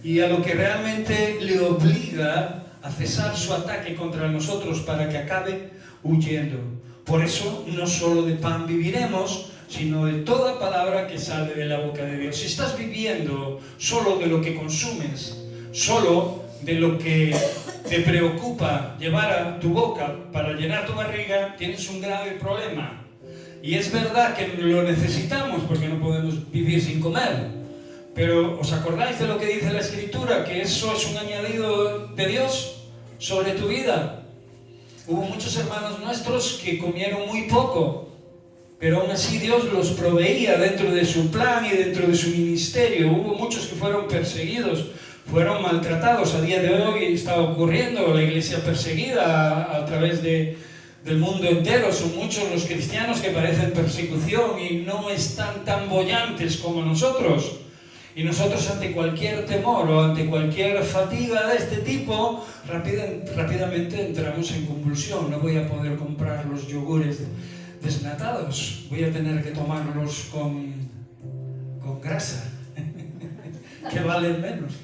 y a lo que realmente le obliga a cesar su ataque contra nosotros para que acabe huyendo. Por eso no solo de pan viviremos, sino de toda palabra que sale de la boca de Dios. Si estás viviendo solo de lo que consumes, solo de lo que te preocupa llevar a tu boca para llenar tu barriga, tienes un grave problema. Y es verdad que lo necesitamos porque no podemos vivir sin comer. Pero ¿os acordáis de lo que dice la Escritura? Que eso es un añadido de Dios sobre tu vida. Hubo muchos hermanos nuestros que comieron muy poco, pero aún así Dios los proveía dentro de su plan y dentro de su ministerio. Hubo muchos que fueron perseguidos, fueron maltratados. A día de hoy está ocurriendo la iglesia perseguida a través del mundo entero. Son muchos los cristianos que padecen persecución y no están tan bollantes como nosotros. Y nosotros ante cualquier temor o ante cualquier fatiga de este tipo, rápidamente entramos en convulsión. No voy a poder comprar los yogures desnatados, voy a tener que tomarlos con grasa, que valen menos.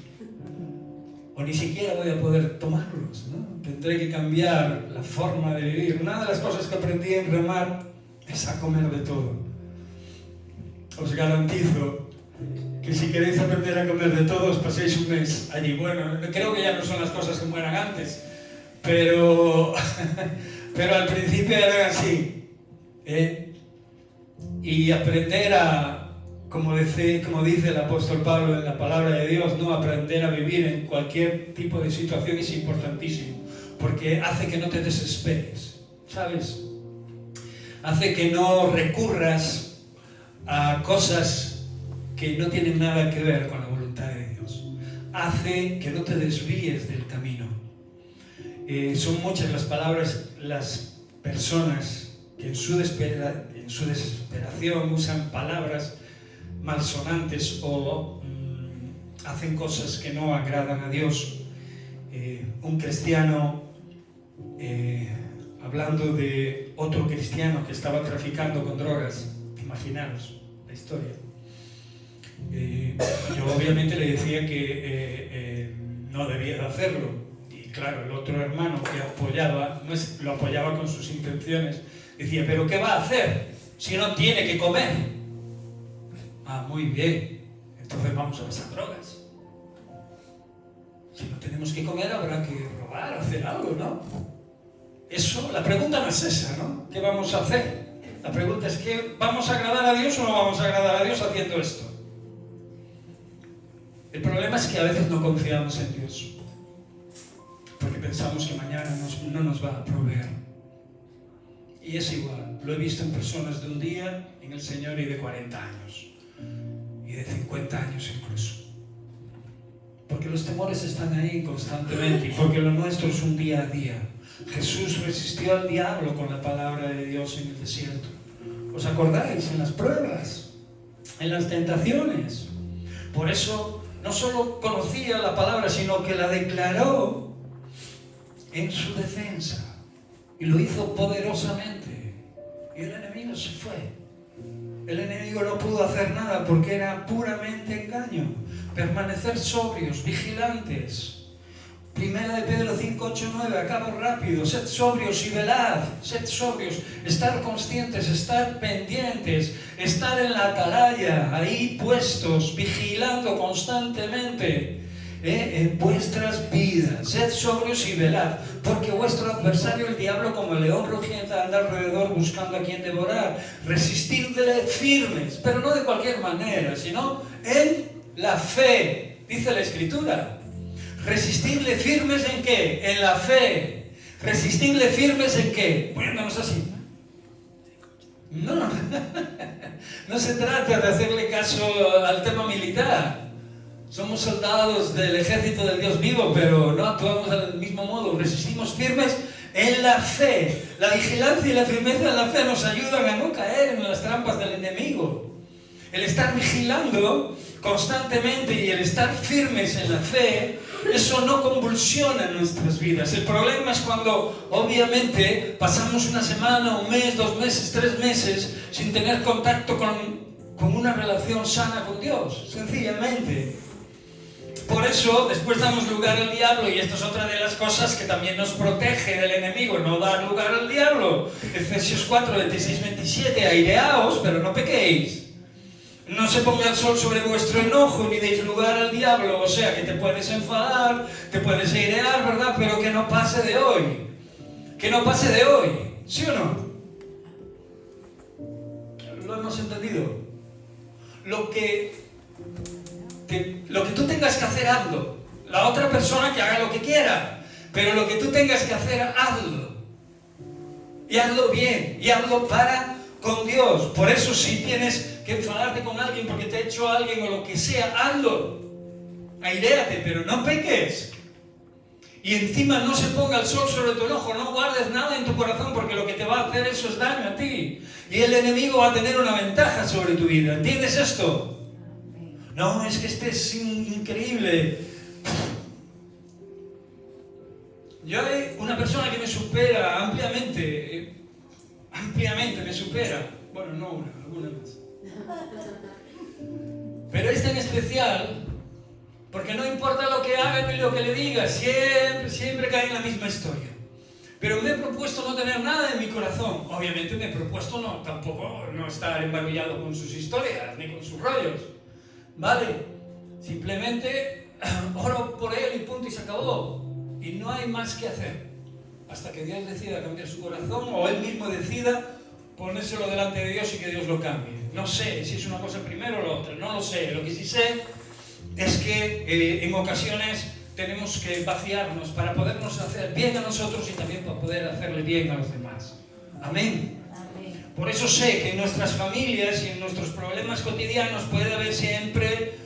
O ni siquiera voy a poder tomarlos, ¿no? Tendré que cambiar la forma de vivir. Una de las cosas que aprendí en remar es a comer de todo. Os garantizo que si queréis aprender a comer de todo, os paséis un mes allí. Bueno, creo que ya no son las cosas como eran antes, pero al principio eran así. Y aprender como dice el apóstol Pablo en la palabra de Dios, ¿no? Aprender a vivir en cualquier tipo de situación es importantísimo, porque hace que no te desesperes, ¿sabes? Hace que no recurras a cosas que no tienen nada que ver con la voluntad de Dios. Hace que no te desvíes del camino. Son muchas las personas que en su desesperación usan palabras malsonantes o hacen cosas que no agradan a Dios. Un cristiano, hablando de otro cristiano que estaba traficando con drogas, imaginaros la historia. Yo obviamente le decía que no debía de hacerlo, y claro, el otro hermano que lo apoyaba con sus intenciones, decía, ¿pero qué va a hacer si no tiene que comer? Ah, muy bien, entonces vamos a las drogas. tenemos que comer, habrá que robar, hacer algo, ¿no? Eso, la pregunta no es esa, ¿no? ¿Qué vamos a hacer? La pregunta es que ¿vamos a agradar a Dios o no vamos a agradar a Dios haciendo esto? El problema es que a veces no confiamos en Dios, porque pensamos que mañana no nos va a proveer. Y es igual, lo he visto en personas de un día en el Señor y de 40 años, y de 50 años incluso. Porque los temores están ahí constantemente, y porque lo nuestro es un día a día. Jesús resistió al diablo con la palabra de Dios en el desierto. ¿Os acordáis? En las pruebas, en las tentaciones. Por eso no solo conocía la palabra, sino que la declaró en su defensa. Y lo hizo poderosamente. Y el enemigo se fue. El enemigo no pudo hacer nada porque era puramente engaño. Permanecer sobrios, vigilantes. Primera de Pedro 5, 8, 9, acabo rápido. Sed sobrios y velad. Sed sobrios. Estar conscientes, estar pendientes, estar en la atalaya, ahí puestos, vigilando constantemente en vuestras vidas. Sed sobrios y velad, porque vuestro adversario, el diablo, como el león rugiente, anda alrededor buscando a quien devorar. Resistidle firmes, pero no de cualquier manera, sino en la fe, dice la Escritura. Resistidle firmes ¿en qué? En la fe. Resistidle firmes ¿en qué? Poniéndonos así. No, no se trata de hacerle caso al tema militar. Somos soldados del ejército del Dios vivo, pero no actuamos del mismo modo. Resistimos firmes en la fe. La vigilancia y la firmeza en la fe nos ayudan a no caer en las trampas del enemigo. El estar vigilando constantemente y el estar firmes en la fe, eso no convulsiona nuestras vidas. El problema es cuando, obviamente, pasamos una semana, un mes, 2 meses, 3 meses sin tener contacto con una relación sana con Dios, sencillamente. Por eso, después damos lugar al diablo, y esto es otra de las cosas que también nos protege del enemigo, no dar lugar al diablo. Efesios 4, 26, 27, aireaos, pero no pequéis. No se ponga el sol sobre vuestro enojo, ni deis lugar al diablo. O sea, que te puedes enfadar, te puedes airear, ¿verdad? Pero que no pase de hoy. Que no pase de hoy. ¿Sí o no? ¿Lo hemos entendido? Lo que tú tengas que hacer, hazlo. La otra persona que haga lo que quiera. Pero lo que tú tengas que hacer, hazlo. Y hazlo bien. Y hazlo con Dios. Por eso, si tienes que enfadarte con alguien porque te ha hecho alguien o lo que sea, hazlo. Airéate, pero no peques. Y encima no se ponga el sol sobre tu enojo, no guardes nada en tu corazón, porque lo que te va a hacer eso es daño a ti. Y el enemigo va a tener una ventaja sobre tu vida. ¿Entiendes esto? No, es que este es increíble. Yo hay una persona que me supera ampliamente me supera. Bueno, no una, alguna más. Pero esta en especial, porque no importa lo que haga ni lo que le diga, siempre cae en la misma historia. Pero me he propuesto no tener nada en mi corazón. Obviamente me he propuesto tampoco no estar embarullado con sus historias, ni con sus rollos. ¿Vale? Simplemente oro por él y punto y se acabó. Y no hay más que hacer. Hasta que Dios decida cambiar su corazón o él mismo decida ponérselo delante de Dios y que Dios lo cambie. No sé si es una cosa primero o la otra, no lo sé. Lo que sí sé es que en ocasiones tenemos que vaciarnos para podernos hacer bien a nosotros y también para poder hacerle bien a los demás. Amén. Amén. Por eso sé que en nuestras familias y en nuestros problemas cotidianos puede haber siempre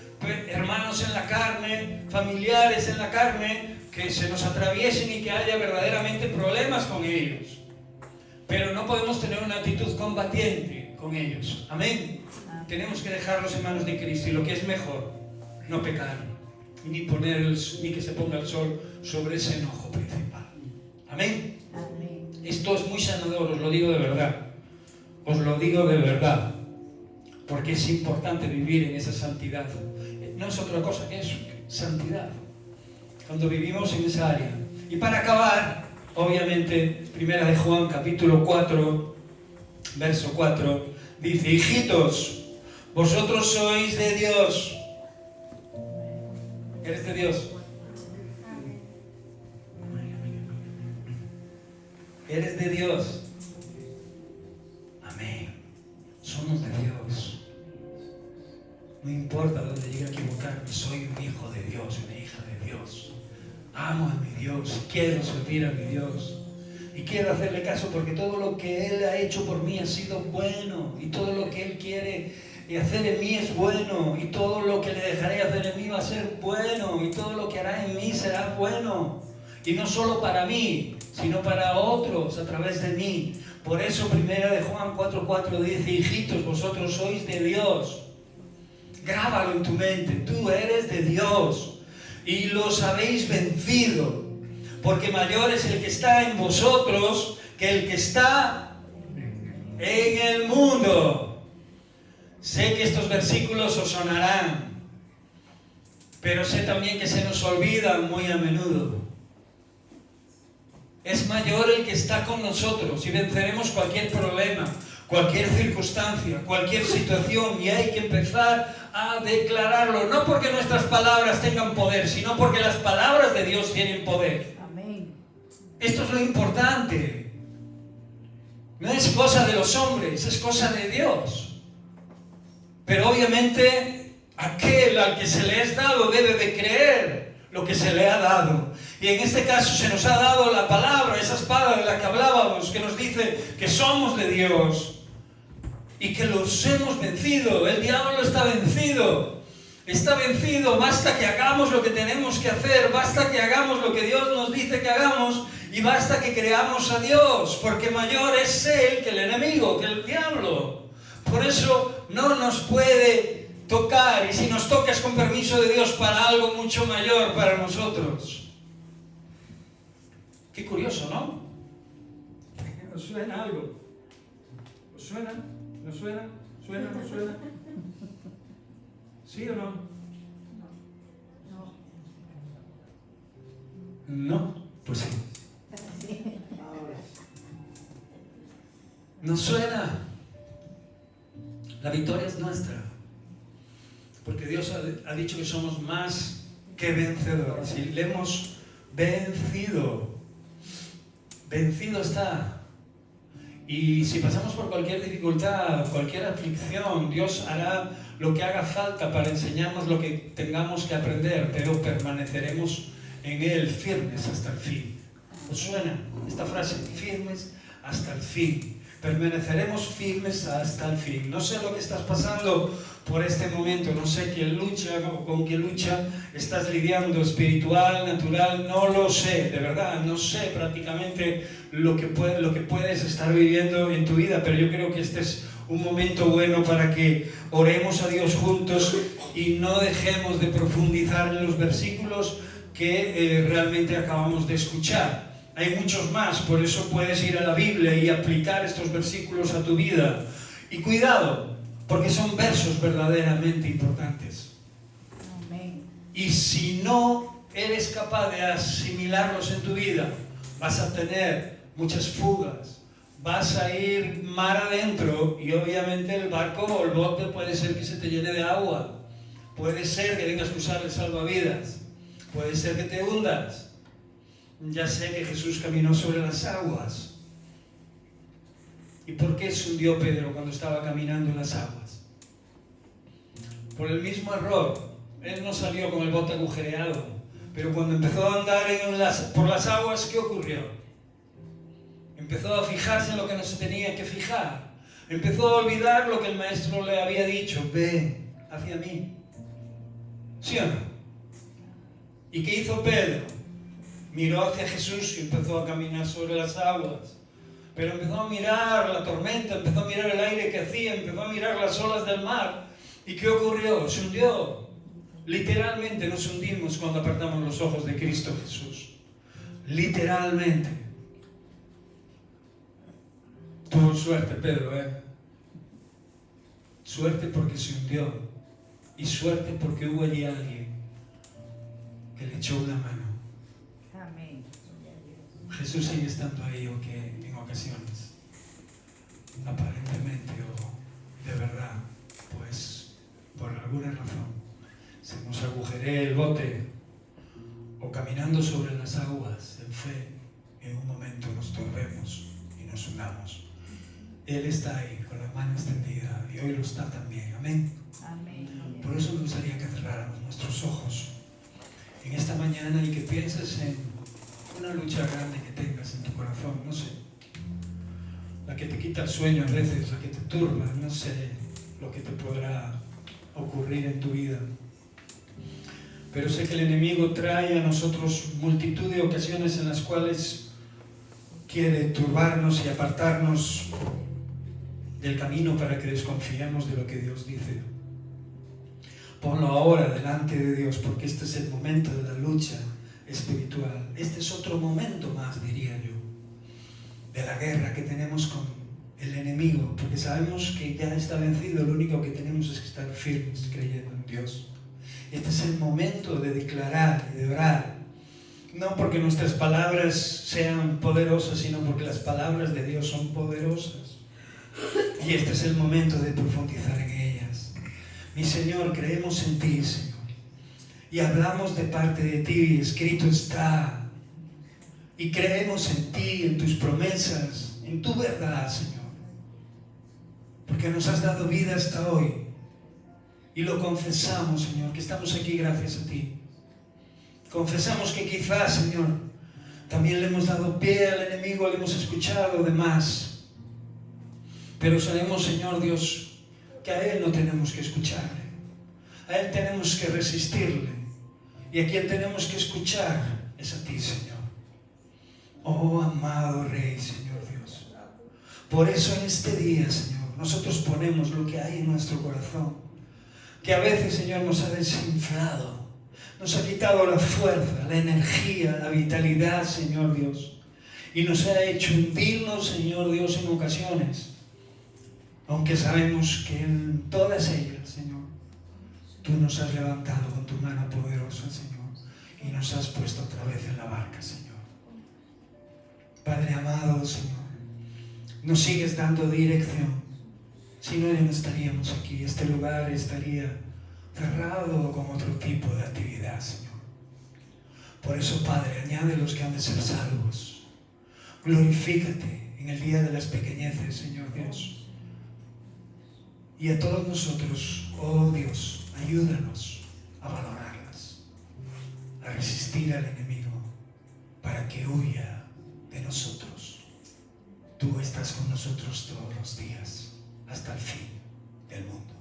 hermanos en la carne, familiares en la carne, que se nos atraviesen y que haya verdaderamente problemas con ellos. Pero no podemos tener una actitud combatiente con ellos. Amén. Tenemos que dejarlos en manos de Cristo. Y lo que es mejor, no pecar, ni que se ponga el sol sobre ese enojo principal. Amén. Amén. Esto es muy sanador, os lo digo de verdad. Os lo digo de verdad. Porque es importante vivir en esa santidad. No es otra cosa que eso, santidad. Cuando vivimos en esa área. Y para acabar, obviamente, Primera de Juan, capítulo 4, verso 4, dice: hijitos, vosotros sois de Dios. ¿Eres de Dios? ¿Eres de Dios? Amén. Somos de Dios. No importa dónde llegue a equivocarme, soy un hijo de Dios, una hija de Dios. Amo a mi Dios, quiero servir a mi Dios. Y quiero hacerle caso porque todo lo que Él ha hecho por mí ha sido bueno. Y todo lo que Él quiere hacer en mí es bueno. Y todo lo que le dejaré hacer en mí va a ser bueno. Y todo lo que hará en mí será bueno. Y no solo para mí, sino para otros a través de mí. Por eso 1 de Juan 4:4 dice: hijitos, vosotros sois de Dios. Grábalo en tu mente, tú eres de Dios y los habéis vencido, porque mayor es el que está en vosotros que el que está en el mundo. Sé que estos versículos os sonarán, pero sé también que se nos olvidan muy a menudo. Es mayor el que está con nosotros y venceremos cualquier problema, cualquier circunstancia, cualquier situación, y hay que empezar a declararlo, no porque nuestras palabras tengan poder, sino porque las palabras de Dios tienen poder. Amén. Esto es lo importante. No es cosa de los hombres, es cosa de Dios. Pero obviamente aquel al que se le es dado debe de creer lo que se le ha dado. Y en este caso se nos ha dado la palabra, esa espada de la que hablábamos, que nos dice que somos de Dios y que los hemos vencido. El diablo está vencido. Está vencido. Basta que hagamos lo que tenemos que hacer. Basta que hagamos lo que Dios nos dice que hagamos. Y basta que creamos a Dios. Porque mayor es Él que el enemigo, que el diablo. Por eso no nos puede tocar. Y si nos toca es con permiso de Dios para algo mucho mayor para nosotros. Qué curioso, ¿no? ¿Os suena algo? ¿Os suena? ¿No suena? ¿Suena? ¿No suena? ¿Sí o no? No, pues sí. ¿No suena? La victoria es nuestra. Porque Dios ha dicho que somos más que vencedores. Y le hemos vencido. Vencido está. Y si pasamos por cualquier dificultad, cualquier aflicción, Dios hará lo que haga falta para enseñarnos lo que tengamos que aprender, pero permaneceremos en Él firmes hasta el fin. ¿Os suena esta frase? Firmes hasta el fin. Permaneceremos firmes hasta el fin. No sé lo que estás pasando por este momento, no sé quién lucha o con qué lucha estás lidiando, espiritual, natural, no lo sé, de verdad, no sé prácticamente lo que puedes estar viviendo en tu vida, pero yo creo que este es un momento bueno para que oremos a Dios juntos y no dejemos de profundizar en los versículos que realmente acabamos de escuchar. Hay muchos más, por eso puedes ir a la Biblia y aplicar estos versículos a tu vida. Y cuidado, porque son versos verdaderamente importantes. Amén. Y si no eres capaz de asimilarlos en tu vida, vas a tener muchas fugas, vas a ir mar adentro y obviamente el barco o el bote puede ser que se te llene de agua, puede ser que tengas que usar el salvavidas, puede ser que te hundas. Ya sé que Jesús caminó sobre las aguas. ¿Y por qué se hundió Pedro cuando estaba caminando en las aguas? Por el mismo error. Él no salió con el bote agujereado, pero cuando empezó a andar por las aguas, ¿qué ocurrió? Empezó a fijarse en lo que no se tenía que fijar. Empezó a olvidar lo que el maestro le había dicho: ven hacia mí. ¿Sí o no? ¿Y qué hizo Pedro? Miró hacia Jesús y empezó a caminar sobre las aguas. Pero empezó a mirar la tormenta, empezó a mirar el aire que hacía, empezó a mirar las olas del mar. ¿Y qué ocurrió? Se hundió. Literalmente nos hundimos cuando apartamos los ojos de Cristo Jesús. Literalmente. Tuvo suerte Pedro, Suerte porque se hundió. Y suerte porque hubo allí alguien que le echó una mano. Amén. Jesús sigue estando ahí, o que en ocasiones, aparentemente o de verdad, pues por alguna razón, se nos agujeree el bote, o caminando sobre las aguas en fe, en un momento nos turbemos y nos unamos. Él está ahí con la mano extendida y hoy lo está también. Amén. Amén. Por eso me gustaría que cerráramos nuestros ojos en esta mañana y que pienses en una lucha grande que tengas en tu corazón, no sé, la que te quita el sueño a veces, la que te turba, no sé lo que te podrá ocurrir en tu vida. Pero sé que el enemigo trae a nosotros multitud de ocasiones en las cuales quiere turbarnos y apartarnos del camino para que desconfiemos de lo que Dios dice. Ponlo ahora delante de Dios, porque este es el momento de la lucha espiritual. Este es otro momento más, diría yo, de la guerra que tenemos con el enemigo, porque sabemos que ya está vencido. Lo único que tenemos es que estar firmes creyendo en Dios. Este es el momento de declarar y de orar, no porque nuestras palabras sean poderosas, sino porque las palabras de Dios son poderosas. Y este es el momento de profundizar en ellas. Mi Señor, creemos en ti, Señor, y hablamos de parte de ti, escrito está, y creemos en ti, en tus promesas, en tu verdad, Señor, porque nos has dado vida hasta hoy, y lo confesamos, Señor, que estamos aquí gracias a ti. Confesamos que quizás, Señor, también le hemos dado pie al enemigo, le hemos escuchado de más, pero sabemos, Señor Dios, que a Él no tenemos que escucharle, a Él tenemos que resistirle, y a quien tenemos que escuchar es a ti, Señor. Oh amado Rey, Señor Dios, por eso en este día, Señor, nosotros ponemos lo que hay en nuestro corazón, que a veces, Señor, nos ha desinflado, nos ha quitado la fuerza, la energía, la vitalidad, Señor Dios, y nos ha hecho hundirnos, Señor Dios, en ocasiones, aunque sabemos que en todas ellas, Señor, tú nos has levantado con tu mano poderosa, Señor, y nos has puesto otra vez en la barca, Señor. Padre amado, Señor, nos sigues dando dirección. Si no, ya no estaríamos aquí. Este lugar estaría cerrado con otro tipo de actividad, Señor. Por eso, Padre, añade los que han de ser salvos. Glorifícate en el día de las pequeñeces, Señor Dios. Y a todos nosotros, oh Dios, ayúdanos a valorarlas, a resistir al enemigo para que huya de nosotros. Tú estás con nosotros todos los días hasta el fin del mundo.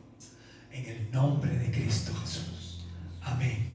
En el nombre de Cristo Jesús. Amén.